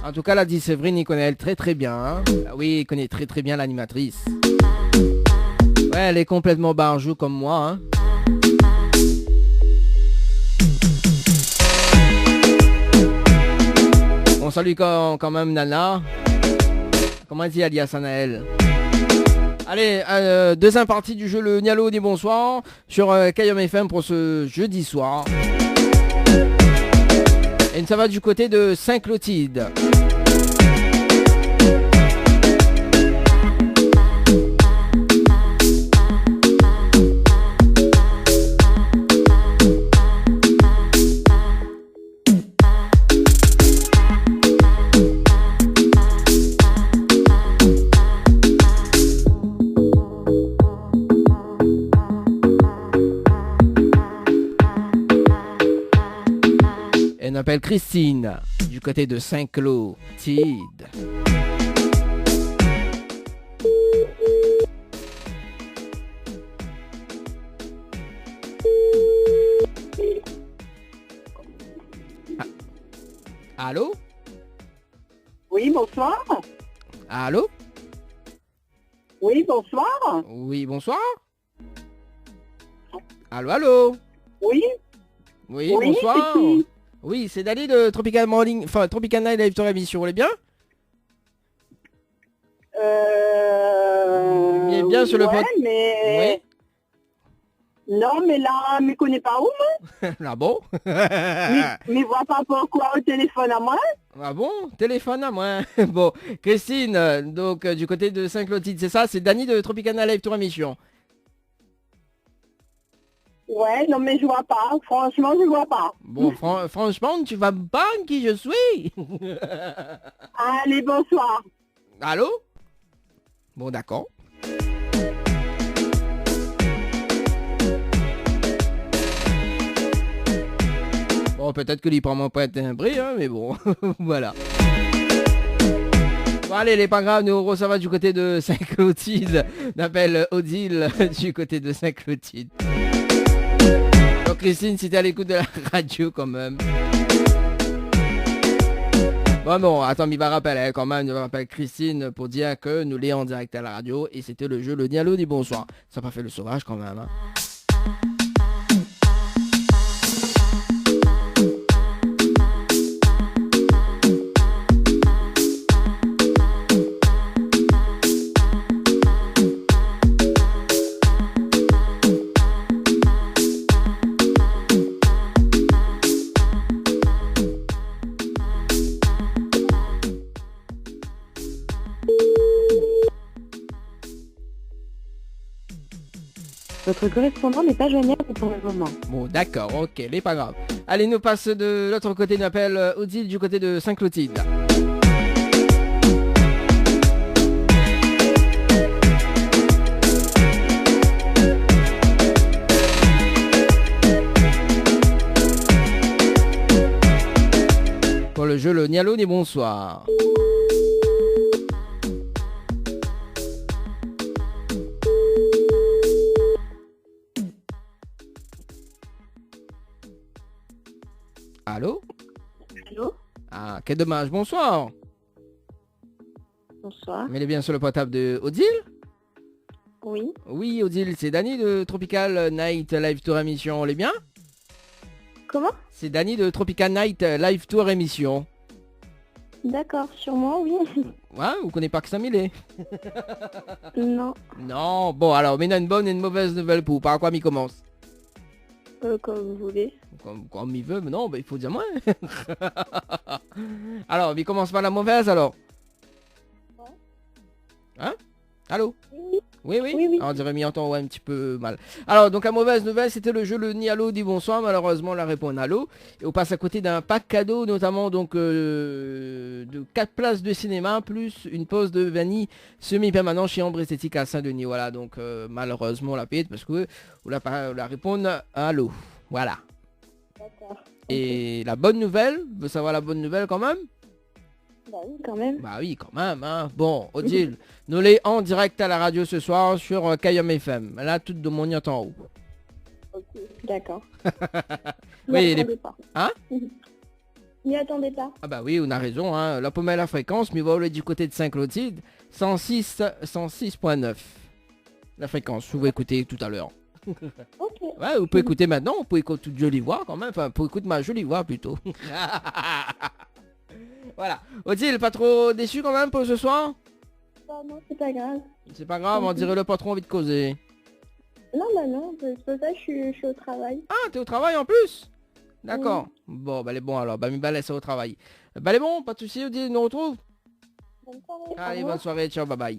En tout cas, la dit Séverine, il connaît elle très très bien. Hein. Oui, il connaît très très bien l'animatrice. Ouais, elle est complètement barjou comme moi. Hein. On salue quand même Nana. Comment dit alias Anaël? Allez, deuxième partie du jeu, le Nialo dit bonsoir sur Cayenne FM pour ce jeudi soir. Et ça va du côté de Saint-Clotilde. Elle s'appelle Christine, du côté de Saint-Clotilde. Allô? Oui, bonsoir. Allô? Oui, bonsoir. Oui, bonsoir. Allô, allô? Oui. Oui, Oui, bonsoir. c'est qui? Oui, c'est Dali de Tropical Morning, enfin Tropical Night Live Tour émission, vous allez bien? Bien sur le ouais, pod. mais... Non, mais là, je ne connais pas où, moi. Ah bon? Mais vois pas pourquoi au téléphone à moi. Ah bon? Téléphone à moi. Bon, Christine, donc du côté de Saint-Clotilde, c'est ça? C'est Dani de Tropical Night Live Tour émission. Ouais, non, mais je vois pas. Franchement, je vois pas. Bon, franchement, tu vas pas qui je suis? Allez, bonsoir. Allô? Bon, d'accord. Bon, peut-être que lui prend mon prêtre un bris, hein, mais bon, voilà. Bon, allez, il est pas grave, nous, ça va du côté de Saint-Clotilde. On appelle Odile du côté de Saint-Clotilde. Donc, Christine, si t'es à l'écoute de la radio, quand même. Bon, attends, il va rappeler quand même, il va rappeler Christine pour dire que nous l'est en direct à la radio et c'était le jeu Le Dialogue dit bonsoir. Ça n'a pas fait le sauvage quand même, hein. Votre correspondant n'est pas joignable pour le moment. Bon, d'accord, ok, n'est pas grave. Allez, nous passe de l'autre côté, nous appelle Odile du côté de Saint-Clotilde. Pour le jeu, le Nialo dit bonsoir. Allô? Allô? Ah, quel dommage. Bonsoir. Bonsoir. Mais elle est bien sur le portable de Odile? Oui. Oui, Odile, c'est Dani de Tropical Night Live Tour émission. On est bien? Comment? C'est Dani de Tropical Night Live Tour émission. D'accord, sûrement, oui. Ouais, vous connaissez pas que ça mêlé? Non. Non, bon alors, mais on a une bonne et une mauvaise nouvelle pour. Par quoi m'y commence? Comme vous voulez. Comme il veut, mais non, bah, il faut dire moi. Alors, il commence par la mauvaise alors. Hein? Allô? Oui. Oui. Alors, on dirait m'y entend un petit peu mal. Alors, donc la mauvaise nouvelle, c'était le jeu Le Nialo dit bonsoir. Malheureusement, la réponse Allô. Et on passe à côté d'un pack cadeau, notamment donc de 4 places de cinéma, plus une pause de vanille semi-permanent chez Ambre Esthétique à Saint-Denis. Voilà, donc malheureusement, la pète parce que on la répondre Allô. Voilà. D'accord. Et la bonne nouvelle, vous savoir la bonne nouvelle quand même? Bah oui, quand même. Bah oui, quand même, hein. Bon, Odile, nous les en direct à la radio ce soir sur Kayom FM. Là, tout de mon yacht en haut. Ok, d'accord. Oui, N'y attendez pas. Hein? N'y attendez pas. Ah bah oui, on a raison, hein. La pomme à la fréquence, mais voilà du côté de Saint-Clotilde, 106.9. La fréquence, vous pouvez écouter tout à l'heure. Ok. Ouais, vous pouvez écouter maintenant, vous pouvez écouter toute jolie voix quand même, enfin, vous pouvez écouter ma jolie voix plutôt. Voilà. Odile, pas trop déçu quand même pour ce soir? Bah non, c'est pas grave. C'est pas grave, on dirait le patron envie de causer. Non, bah non, c'est pour ça que je suis au travail. Ah, t'es au travail en plus? D'accord. Bon, bah les bons alors, bah mi bah laisse au travail. Bah les bons, pas de soucis, Odile, nous on retrouve. Bonne soirée. Au Allez, revoir. bonne soirée, ciao, bye bye.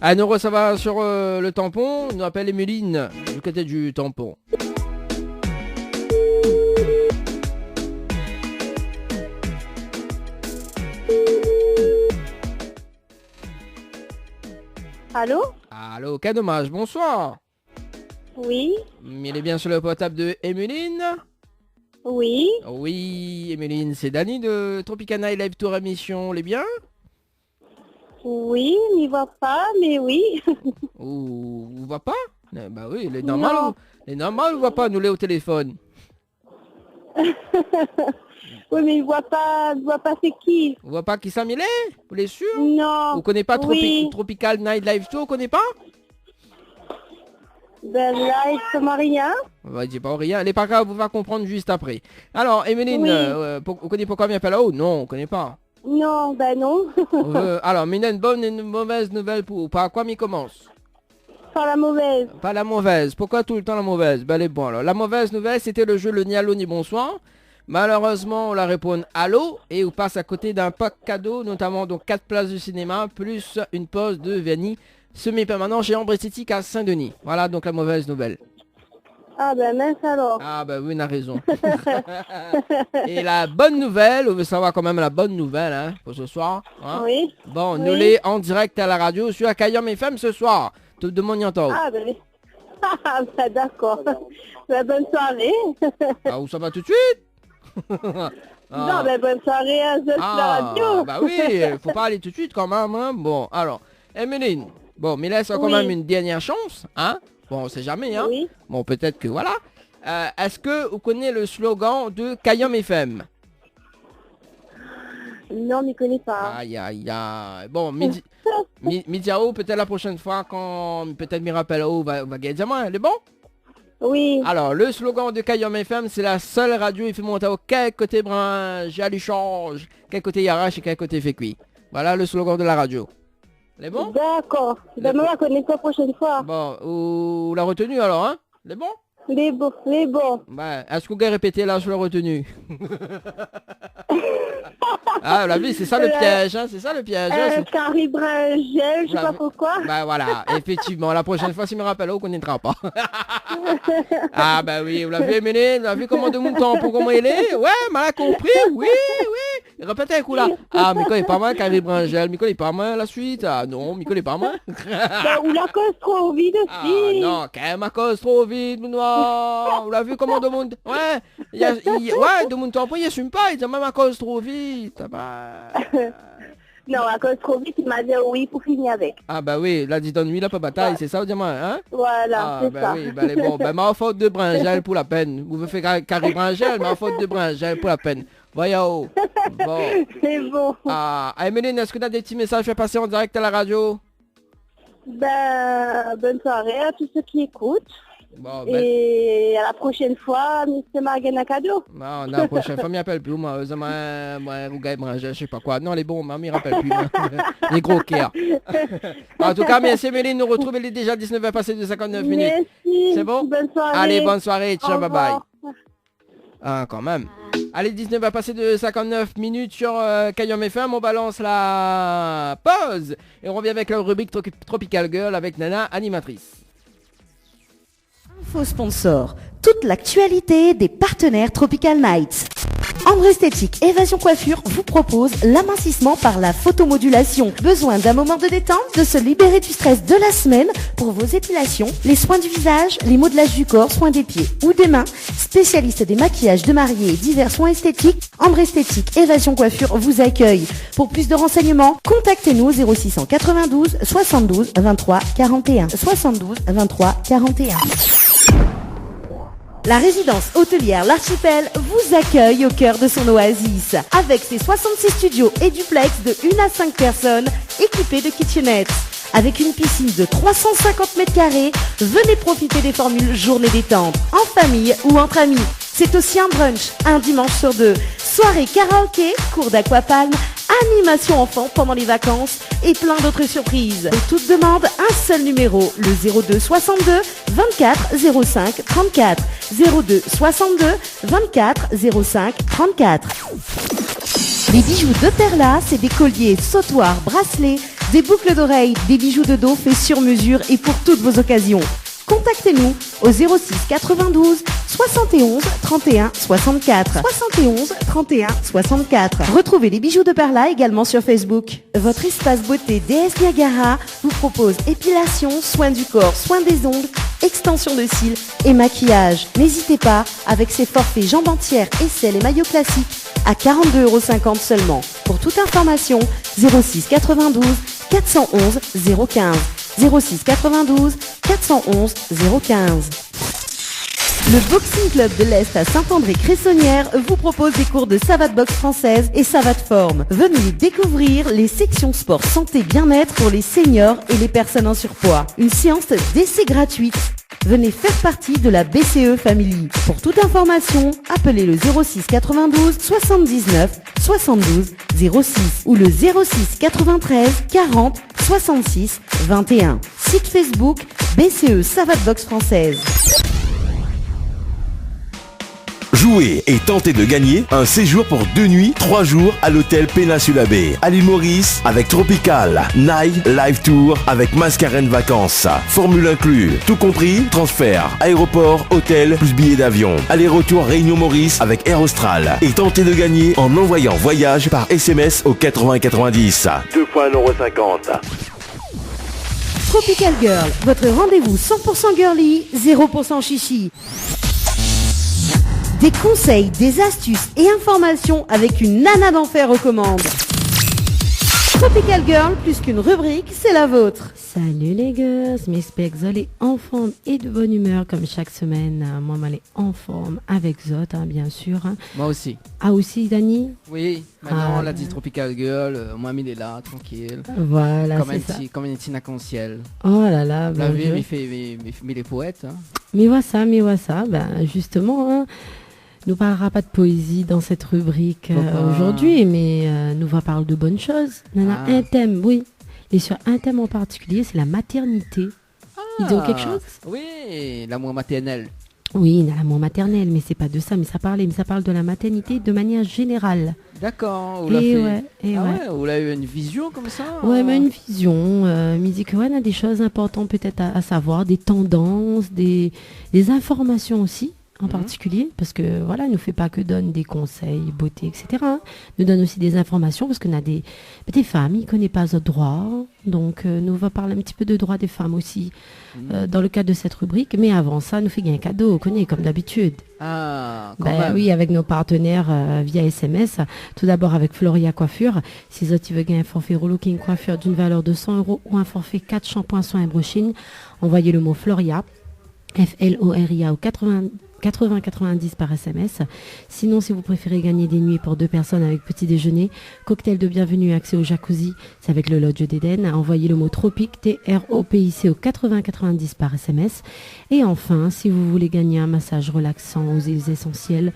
Ah, nous ça va sur le tampon, on nous appelle Emeline du côté du tampon. Allô? Allô, quel dommage, bonsoir. Oui? Il est bien sur le portable de Emeline? Oui? Oui, Emeline, c'est Dani de Tropicana Live Tour émission, les bien? Oui, n'y voit pas, mais oui. Ou vous voit pas? Bah oui, les Non. normales, on voit pas, nous les au téléphone. Oui, mais il voit pas c'est qui. Vous voit pas qui ça est? Vous l'êtes sûr? Non. Vous connaissez pas Oui. Tropical Night Live Tour, vous connaissez pas? Ben là, il se marie, hein? Ouais, j'ai pas rien, les pas grave, vous va comprendre juste après. Alors, Emeline, Oui. vous connaissez pourquoi vient pas là-haut? Non, on connaît pas. Non, ben non. Alors, mais il y a une bonne et une mauvaise nouvelle pour vous. Par quoi m'y commence? Par la mauvaise. Pas la mauvaise. Pourquoi tout le temps la mauvaise? Ben, elle est bonne. Alors, la mauvaise nouvelle, c'était le jeu le ni allô ni bonsoir. Malheureusement, on la répond allô et on passe à côté d'un pack cadeau, notamment donc 4 places de cinéma plus une pause de vernis semi-permanent chez Ambre Esthétique à Saint-Denis. Voilà donc la mauvaise nouvelle. Ah ben mince alors. Ah ben oui, on a raison. Et la bonne nouvelle, on veut savoir quand même la bonne nouvelle hein, pour ce soir. Hein? Oui. Bon, Oui. nous les en direct à la radio sur Kayom FM ce soir. Tout de mon yantao. Ah ben, ah, ben d'accord. Ben, bonne soirée. Ah, où ça va tout de suite? Non, ben bonne soirée à la radio. Bah oui, faut pas aller tout de suite quand même. Hein. Bon, alors, Emeline, bon, mais laisse quand Oui. même une dernière chance, hein. Bon, on sait jamais, hein. Oui. Bon, peut-être que voilà. Est-ce que vous connaissez le slogan de Kayom FM? Non, m'y connais pas. Aïe, aïe, aïe. Bon, Midiao, peut-être la prochaine fois, quand peut-être me rappelle, oh, va gagner diamant, elle est bon? Oui. Alors, le slogan de Kayom FM, c'est la seule radio, il fait monter au quel côté branche, à change, quel côté yarach et quel côté fait cuit. Voilà le slogan de la radio. Elle est bon? D'accord. Ben moi, la connais pas la prochaine fois. Bon, ou la retenue alors, hein? Elle est bon? Les bons, les bons. Bah, est-ce que vous avez répété là sur la retenue? Ah, la vie, c'est ça le piège, hein? C'est ça le piège. Hein, c'est- Carrie Bringel, je sais Voilà. pas pourquoi. Bah voilà, effectivement, la prochaine fois, si me rappelle, on connaîtra pas. Ah bah oui, vous l'avez mené, vous l'avez vu comment de mon temps pour comment il est? Ouais, m'a compris, oui, oui. Répétez un coup là. Ah, Miko est pas mal, Carrie Bringel, Miko est pas mal la suite. Ah non, Miko est pas mal. Ben, ou la cause trop vide Ah aussi. non, quand même à cause trop vite, non. Vous l'avez vu comment de mon... Ouais, ouais, de mon temps, il assume pas, il dit même à cause trop vite. Ah bah... Non, à cause trop vite, il m'a dit oui pour finir avec. Ah bah oui, là dit donne-lui la pas bataille, c'est ça au diamant, hein? Voilà, Ah c'est bah ça. oui, bah les bon, bah ma faute de Bringel pour la peine. Vous me faites carré Bringel, ma faute de Bringel pour la peine. Voyons. Bon. C'est bon. Ah, Emeline, est-ce que tu as des petits messages à faire passer en direct à la radio? Ben, bonne soirée à tous ceux qui écoutent. Bon, ben... Et à la prochaine fois, Mr. Margan à cadeau. Non, la prochaine fois, il m'appelle plus, moi, Bringel, je sais pas quoi. Non, les bons, maman, il rappelle plus, moi. Les gros cœurs. En tout cas, merci Emeline, nous retrouvons, il est déjà 19h passé de 59 minutes. Merci. C'est bon? Bonne soirée. Allez, bonne soirée, Au ciao, bye bye. revoir. Ah, quand même. Allez, 19 va passer de 59 minutes sur Kayom FM. On balance la pause. Et on revient avec la rubrique Tropical Girl avec Nana, animatrice. Info sponsor. Toute l'actualité des partenaires Tropical Nights. Ambre Esthétique Évasion Coiffure vous propose l'amincissement par la photomodulation. Besoin d'un moment de détente, de se libérer du stress de la semaine pour vos épilations, les soins du visage, les modelages du corps, soins des pieds ou des mains. Spécialiste des maquillages de mariés et divers soins esthétiques, Ambre Esthétique Évasion Coiffure vous accueille. Pour plus de renseignements, contactez-nous au 0692 72 23 41. 72 23 41. La résidence hôtelière L'Archipel vous accueille au cœur de son oasis. Avec ses 66 studios et duplex de 1 à 5 personnes équipés de kitchenettes. Avec une piscine de 350 mètres carrés, venez profiter des formules journée détente, en famille ou entre amis. C'est aussi un brunch, un dimanche sur 2. Soirée karaoké, cours d'aquapalme, animation enfant pendant les vacances et plein d'autres surprises. Pour toute demande, un seul numéro, le 02 62 24 05 34. 02 62 24 05 34. Les bijoux de Perla, c'est des colliers, sautoirs, bracelets, des boucles d'oreilles, des bijoux de dos faits sur mesure et pour toutes vos occasions. Contactez-nous au 06 92 71 31 64. 71 31 64. Retrouvez les bijoux de Perla également sur Facebook. Votre espace beauté DS Niagara vous propose épilation, soins du corps, soins des ongles, extension de cils et maquillage. N'hésitez pas, avec ses forfaits jambes entières, aisselles et maillots classiques à 42,50 € seulement. Pour toute information, 06 92 411 015. 06 92 411 015. Le Boxing Club de l'Est à Saint-André-Cressonnière vous propose des cours de savate boxe française et savate forme. Venez découvrir les sections sport santé bien-être pour les seniors et les personnes en surpoids. Une séance d'essai gratuite. Venez faire partie de la BCE Family. Pour toute information, appelez le 06 92 79 72 06 ou le 06 93 40 66 21. Site Facebook BCE Savate Box Française. Jouez et tentez de gagner un séjour pour 2 nuits, 3 jours à l'hôtel Péninsula Bay à l'île Maurice avec Tropical, Night Live Tour avec Mascarène Vacances. Formule inclus, tout compris, transfert, aéroport, hôtel, plus billets d'avion. Aller-retour Réunion Maurice avec Air Austral. Et tentez de gagner en envoyant voyage par SMS au 80 90. 2 fois 1,50 €. Tropical Girl, votre rendez-vous 100% girly, 0% chichi. Des conseils, des astuces et informations avec une nana d'enfer aux commandes. Tropical Girl, plus qu'une rubrique, c'est la vôtre. Salut les girls, j'espère que vous allez en forme et de bonne humeur comme chaque semaine. Moi, je suis en forme avec Zot, bien sûr. Moi aussi. Ah aussi, Dani? Oui, maintenant on l'a dit Tropical Girl, moi il est là, tranquille. Voilà, comme c'est ça. Comme une petite arc-en-ciel. Oh là là, La bon vie, Dieu. mais les poètes. Hein. Mais voilà ça, ben justement, nous parlera pas de poésie dans cette rubrique aujourd'hui, mais nous va parler de bonnes choses. On a un thème, oui, et sur un thème en particulier, c'est la maternité. Ils disent quelque chose? Oui, l'amour maternel. Oui, l'amour maternel, mais c'est pas de ça, mais ça parle de la maternité de manière générale. D'accord, vous avez eu une vision comme ça? Ouais, mais une vision, me dit que on a des choses importantes peut-être à savoir, des tendances, des informations aussi. En particulier, parce que voilà, il ne fait pas que donne des conseils, beauté, etc. Nous donne aussi des informations, parce qu'on a des femmes, ils ne connaissent pas leurs droits. Donc, nous va parler un petit peu de droits des femmes aussi, dans le cadre de cette rubrique. Mais avant ça, nous fait un cadeau, on connaît, comme d'habitude. Ah, quand même. Oui, avec nos partenaires via SMS. Tout d'abord avec Floria Coiffure. Si tu veux gagner un forfait relooking coiffure d'une valeur de 100 € ou un forfait 4 shampoings, soins et brushing, envoyez le mot Floria, Floria au 80-90 par SMS. Sinon, si vous préférez gagner des nuits pour 2 personnes avec petit déjeuner, cocktail de bienvenue, accès au jacuzzi, c'est avec le Lodge d'Éden. Envoyez le mot tropique, TROPIC au 80-90 par SMS. Et enfin, si vous voulez gagner un massage relaxant aux îles essentielles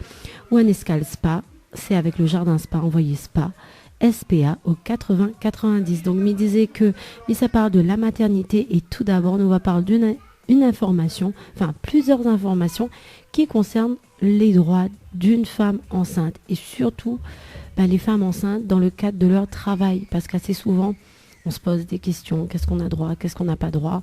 ou un escale spa, c'est avec le jardin spa. Envoyez spa. SPA au 80-90. Donc, me disait que ça parle de la maternité et tout d'abord, nous va parler plusieurs informations qui concernent les droits d'une femme enceinte et surtout les femmes enceintes dans le cadre de leur travail, parce qu'assez souvent on se pose des questions, qu'est-ce qu'on a droit, qu'est-ce qu'on n'a pas droit,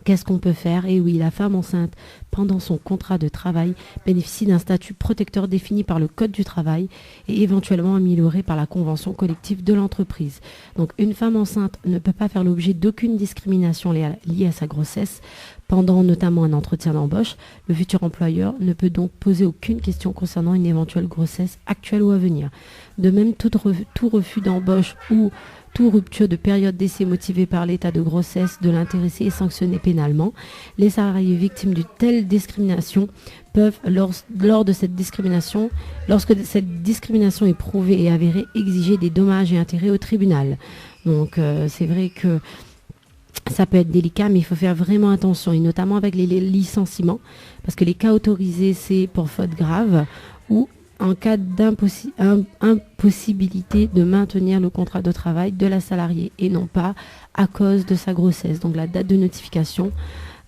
qu'est-ce qu'on peut faire. Et oui, la femme enceinte pendant son contrat de travail bénéficie d'un statut protecteur défini par le Code du travail et éventuellement amélioré par la convention collective de l'entreprise. Donc une femme enceinte ne peut pas faire l'objet d'aucune discrimination liée à sa grossesse. Pendant notamment un entretien d'embauche, le futur employeur ne peut donc poser aucune question concernant une éventuelle grossesse actuelle ou à venir. De même, tout refus d'embauche ou toute rupture de période d'essai motivée par l'état de grossesse de l'intéressé est sanctionné pénalement. Les salariés victimes d'une telle discrimination peuvent, lorsque cette discrimination est prouvée et avérée, exiger des dommages et intérêts au tribunal. Donc c'est vrai que ça peut être délicat, mais il faut faire vraiment attention, et notamment avec les licenciements, parce que les cas autorisés, c'est pour faute grave ou en cas d'impossibilité de maintenir le contrat de travail de la salariée et non pas à cause de sa grossesse. Donc la date de notification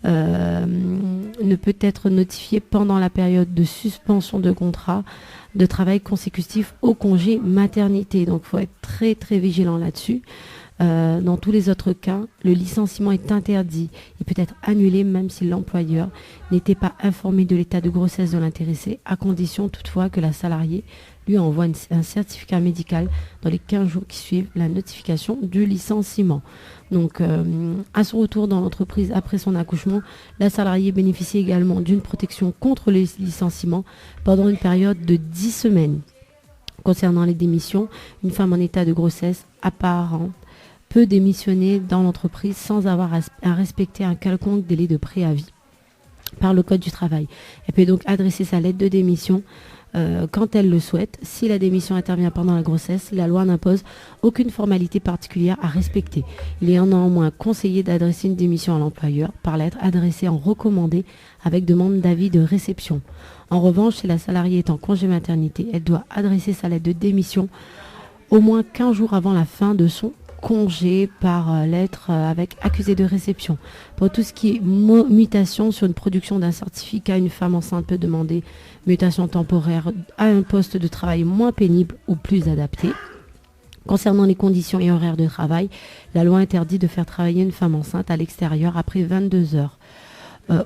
ne peut être notifiée pendant la période de suspension de contrat de travail consécutif au congé maternité. Donc il faut être très très vigilant là-dessus. Dans tous les autres cas, le licenciement est interdit. Il peut être annulé même si l'employeur n'était pas informé de l'état de grossesse de l'intéressé, à condition toutefois que la salariée lui envoie un certificat médical dans les 15 jours qui suivent la notification du licenciement. Donc, à son retour dans l'entreprise après son accouchement, la salariée bénéficie également d'une protection contre le licenciement pendant une période de 10 semaines. Concernant les démissions, une femme en état de grossesse apparente peut démissionner dans l'entreprise sans avoir à respecter un quelconque délai de préavis par le Code du travail. Elle peut donc adresser sa lettre de démission quand elle le souhaite. Si la démission intervient pendant la grossesse, la loi n'impose aucune formalité particulière à respecter. Il est néanmoins conseillé d'adresser une démission à l'employeur par lettre adressée en recommandé avec demande d'avis de réception. En revanche, si la salariée est en congé maternité, elle doit adresser sa lettre de démission au moins 15 jours avant la fin de son congé par lettre avec accusé de réception. Pour tout ce qui est mutation sur une production d'un certificat, une femme enceinte peut demander mutation temporaire à un poste de travail moins pénible ou plus adapté. Concernant les conditions et horaires de travail, la loi interdit de faire travailler une femme enceinte à l'extérieur après 22 heures.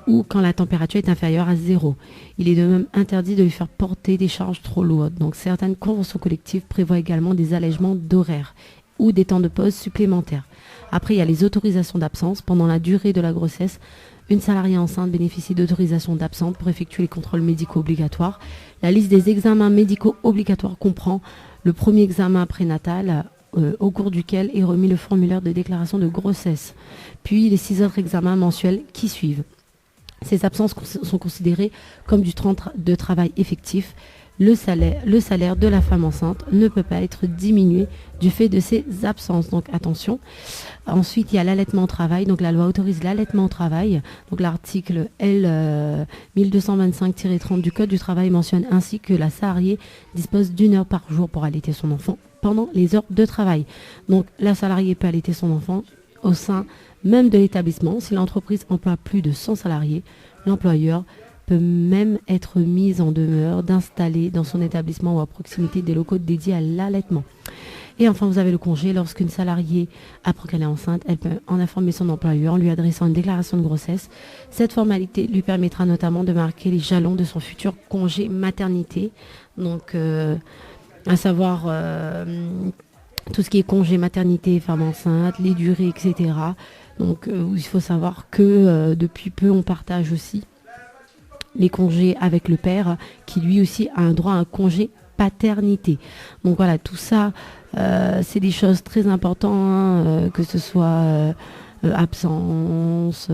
Ou quand la température est inférieure à 0. Il est de même interdit de lui faire porter des charges trop lourdes. Donc certaines conventions collectives prévoient également des allègements d'horaires ou des temps de pause supplémentaires. Après, il y a les autorisations d'absence. Pendant la durée de la grossesse, une salariée enceinte bénéficie d'autorisations d'absence pour effectuer les contrôles médicaux obligatoires. La liste des examens médicaux obligatoires comprend le premier examen prénatal, au cours duquel est remis le formulaire de déclaration de grossesse, puis les 6 autres examens mensuels qui suivent. Ces absences sont considérées comme du temps de travail effectif. Le salaire de la femme enceinte ne peut pas être diminué du fait de ces absences. Donc attention. Ensuite, il y a l'allaitement au travail. Donc la loi autorise l'allaitement au travail. Donc l'article L 1225-30 du Code du travail mentionne ainsi que la salariée dispose d'1 heure par jour pour allaiter son enfant pendant les heures de travail. Donc la salariée peut allaiter son enfant au sein même de l'établissement. Si l'entreprise emploie plus de 100 salariés, l'employeur peut même être mis en demeure d'installer dans son établissement ou à proximité des locaux dédiés à l'allaitement. Et enfin, vous avez le congé. Lorsqu'une salariée apprend qu'elle est enceinte, elle peut en informer son employeur en lui adressant une déclaration de grossesse. Cette formalité lui permettra notamment de marquer les jalons de son futur congé maternité. Donc, à savoir tout ce qui est congé maternité, femme enceinte, les durées, etc. Donc, il faut savoir que depuis peu, on partage aussi les congés avec le père, qui lui aussi a un droit à un congé paternité. Donc voilà, tout ça, c'est des choses très importantes, que ce soit absence,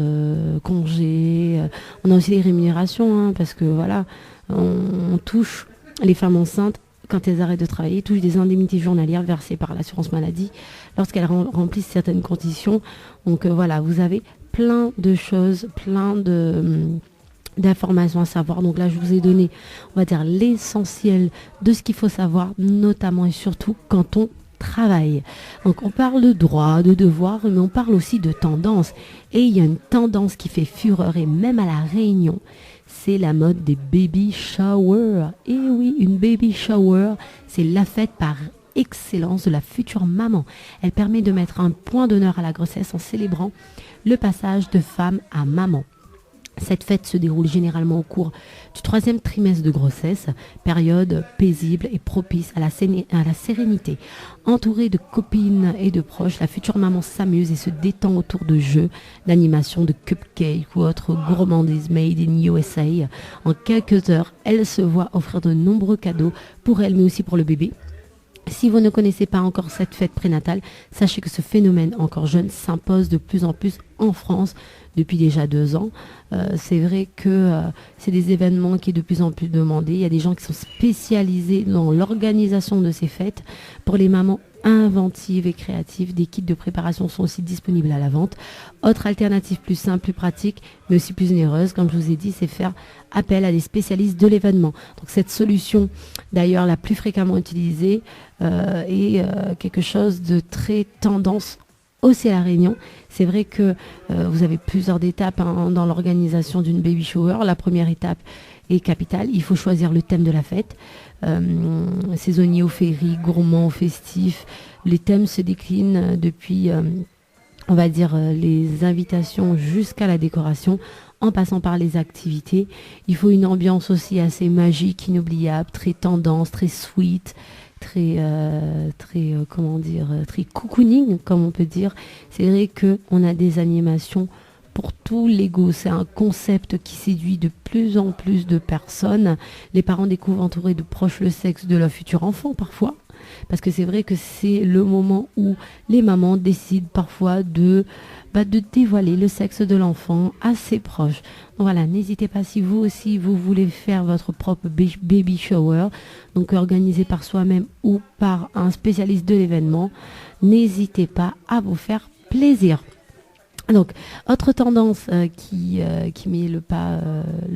congé. On a aussi les rémunérations, parce que voilà, on touche les femmes enceintes. Quand elles arrêtent de travailler, touchent des indemnités journalières versées par l'assurance maladie lorsqu'elles remplissent certaines conditions. Donc voilà, vous avez plein de choses, plein d'informations à savoir. Donc là, je vous ai donné, on va dire, l'essentiel de ce qu'il faut savoir, notamment et surtout quand on travail. Donc on parle de droit, de devoir, mais on parle aussi de tendance. Et il y a une tendance qui fait fureur, et même à La Réunion, c'est la mode des baby showers. Et oui, une baby shower, c'est la fête par excellence de la future maman. Elle permet de mettre un point d'honneur à la grossesse en célébrant le passage de femme à maman. Cette fête se déroule généralement au cours du 3e trimestre de grossesse, période paisible et propice à la sérénité. Entourée de copines et de proches, la future maman s'amuse et se détend autour de jeux, d'animations, de cupcakes ou autres gourmandises made in USA. En quelques heures, elle se voit offrir de nombreux cadeaux pour elle mais aussi pour le bébé. Si vous ne connaissez pas encore cette fête prénatale, sachez que ce phénomène encore jeune s'impose de plus en plus en France depuis déjà 2 ans. C'est vrai que c'est des événements qui sont de plus en plus demandés. Il y a des gens qui sont spécialisés dans l'organisation de ces fêtes. Pour les mamans inventives et créatives, des kits de préparation sont aussi disponibles à la vente. Autre alternative plus simple, plus pratique, mais aussi plus généreuse, comme je vous ai dit, c'est faire appel à des spécialistes de l'événement. Donc cette solution, d'ailleurs la plus fréquemment utilisée, est quelque chose de très tendance aussi à La Réunion. C'est vrai que vous avez plusieurs étapes dans l'organisation d'une baby shower. La première étape est capitale. Il faut choisir le thème de la fête. Saisonnier ou féerie, gourmand ou festif. Les thèmes se déclinent depuis, on va dire, les invitations jusqu'à la décoration, en passant par les activités. Il faut une ambiance aussi assez magique, inoubliable, très tendance, très sweet, très cocooning, comme on peut dire. C'est vrai qu'on a des animations pour tous les goûts. C'est un concept qui séduit de plus en plus de personnes. Les parents découvrent entourés de proches le sexe de leur futur enfant parfois. Parce que c'est vrai que c'est le moment où les mamans décident parfois de dévoiler le sexe de l'enfant à ses proches. Donc voilà, n'hésitez pas si vous aussi vous voulez faire votre propre baby shower, donc organisé par soi-même ou par un spécialiste de l'événement, n'hésitez pas à vous faire plaisir. Donc, autre tendance qui met le pas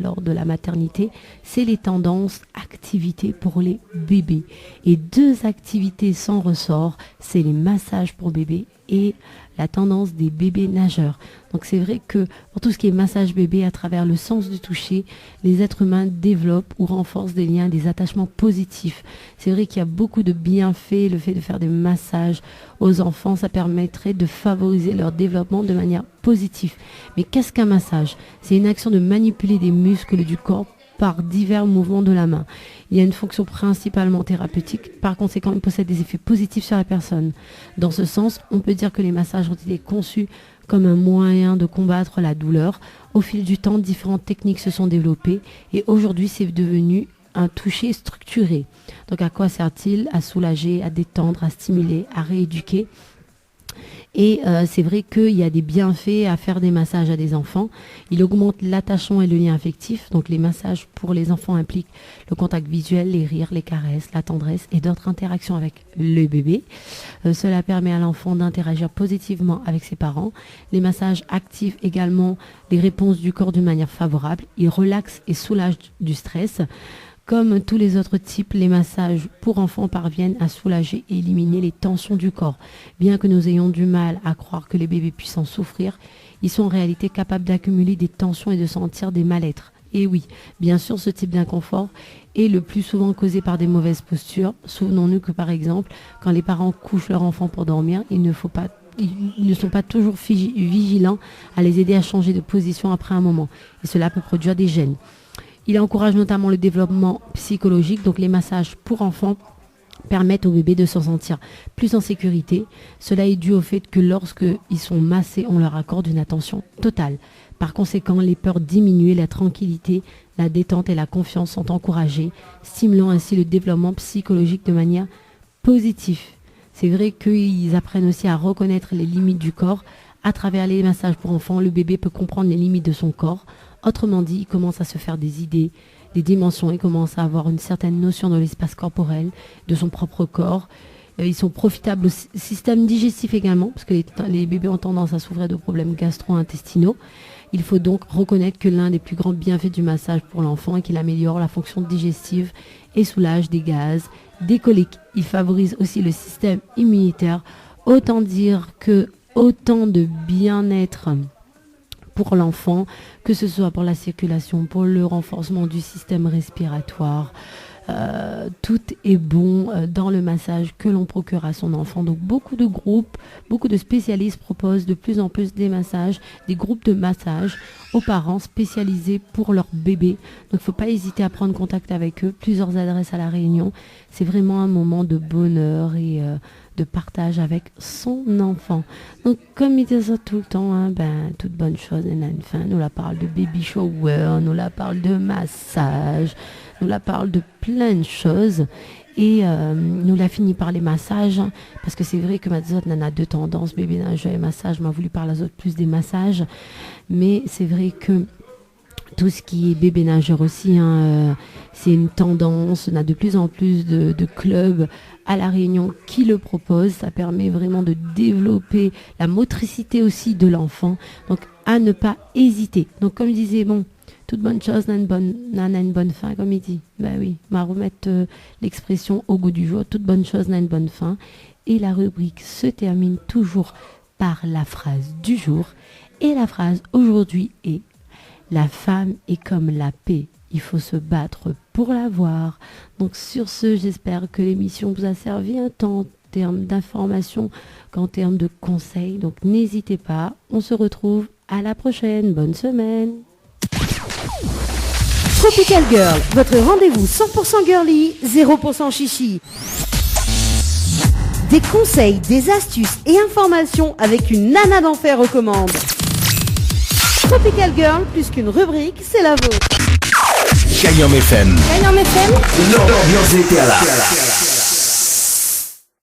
lors de la maternité, c'est les tendances activités pour les bébés. Et 2 activités sans ressort, c'est les massages pour bébés et la tendance des bébés nageurs. Donc c'est vrai que pour tout ce qui est massage bébé, à travers le sens du toucher, les êtres humains développent ou renforcent des liens, des attachements positifs. C'est vrai qu'il y a beaucoup de bienfaits. Le fait de faire des massages aux enfants, ça permettrait de favoriser leur développement de manière positive. Mais qu'est-ce qu'un massage? C'est une action de manipuler des muscles du corps par divers mouvements de la main. Il y a une fonction principalement thérapeutique, par conséquent il possède des effets positifs sur la personne. Dans ce sens, on peut dire que les massages ont été conçus comme un moyen de combattre la douleur. Au fil du temps, différentes techniques se sont développées et aujourd'hui c'est devenu un toucher structuré. Donc à quoi sert-il? À soulager, à détendre, à stimuler, à rééduquer. Et c'est vrai qu'il y a des bienfaits à faire des massages à des enfants. Il augmente l'attachement et le lien affectif. Donc les massages pour les enfants impliquent le contact visuel, les rires, les caresses, la tendresse et d'autres interactions avec le bébé. Cela permet à l'enfant d'interagir positivement avec ses parents. Les massages activent également les réponses du corps d'une manière favorable. Ils relaxent et soulagent du stress. Comme tous les autres types, les massages pour enfants parviennent à soulager et éliminer les tensions du corps. Bien que nous ayons du mal à croire que les bébés puissent en souffrir, ils sont en réalité capables d'accumuler des tensions et de sentir des mal-être. Et oui, bien sûr, ce type d'inconfort est le plus souvent causé par des mauvaises postures. Souvenons-nous que par exemple, quand les parents couchent leur enfant pour dormir, ils ne sont pas toujours vigilants à les aider à changer de position après un moment. Et cela peut produire des gênes. Il encourage notamment le développement psychologique, donc les massages pour enfants permettent aux bébés de se sentir plus en sécurité. Cela est dû au fait que lorsqu'ils sont massés, on leur accorde une attention totale. Par conséquent, les peurs diminuent, la tranquillité, la détente et la confiance sont encouragées, stimulant ainsi le développement psychologique de manière positive. C'est vrai qu'ils apprennent aussi à reconnaître les limites du corps. À travers les massages pour enfants, le bébé peut comprendre les limites de son corps. Autrement dit, il commence à se faire des idées, des dimensions, il commence à avoir une certaine notion de l'espace corporel, de son propre corps. Ils sont profitables au système digestif également, parce que les bébés ont tendance à souffrir de problèmes gastro-intestinaux. Il faut donc reconnaître que l'un des plus grands bienfaits du massage pour l'enfant est qu'il améliore la fonction digestive et soulage des gaz, des coliques. Il favorise aussi le système immunitaire. Autant dire que autant de bien-être pour l'enfant, que ce soit pour la circulation, pour le renforcement du système respiratoire. Tout est bon dans le massage que l'on procure à son enfant. Donc beaucoup de groupes, beaucoup de spécialistes proposent de plus en plus des massages, des groupes de massage aux parents spécialisés pour leur bébé. Donc il ne faut pas hésiter à prendre contact avec eux. Plusieurs adresses à La Réunion. C'est vraiment un moment de bonheur et de partage avec son enfant. Donc comme il dit ça tout le temps, hein, toute bonne chose elle a une fin. Nous la parle de baby shower, nous la parle de massage, nous la parle de plein de choses et nous la finit par les massages, hein, parce que c'est vrai que ma zone en a deux tendances, bébé nageur et massage. M'a voulu parler plus des massages, mais c'est vrai que tout ce qui est bébé nageur aussi, hein, c'est une tendance. On a de plus en plus de clubs à La Réunion qui le proposent. Ça permet vraiment de développer la motricité aussi de l'enfant. Donc à ne pas hésiter. Donc comme je disais, toute bonne chose n'a une bonne fin, comme il dit. Ben oui, on va remettre l'expression au goût du jour. Toute bonne chose n'a une bonne fin. Et la rubrique se termine toujours par la phrase du jour. Et la phrase aujourd'hui est: la femme est comme la paix. Il faut se battre pour l'avoir. Donc sur ce, j'espère que l'émission vous a servi un temps en termes d'informations qu'en termes de conseils. Donc n'hésitez pas. On se retrouve à la prochaine. Bonne semaine. Tropical Girl, votre rendez-vous 100% girly, 0% chichi. Des conseils, des astuces et informations avec une nana d'enfer aux commandes. Tropical Girl, plus qu'une rubrique, c'est la vôtre. Kayam FM. Kayam FM. L'ambiance était à la.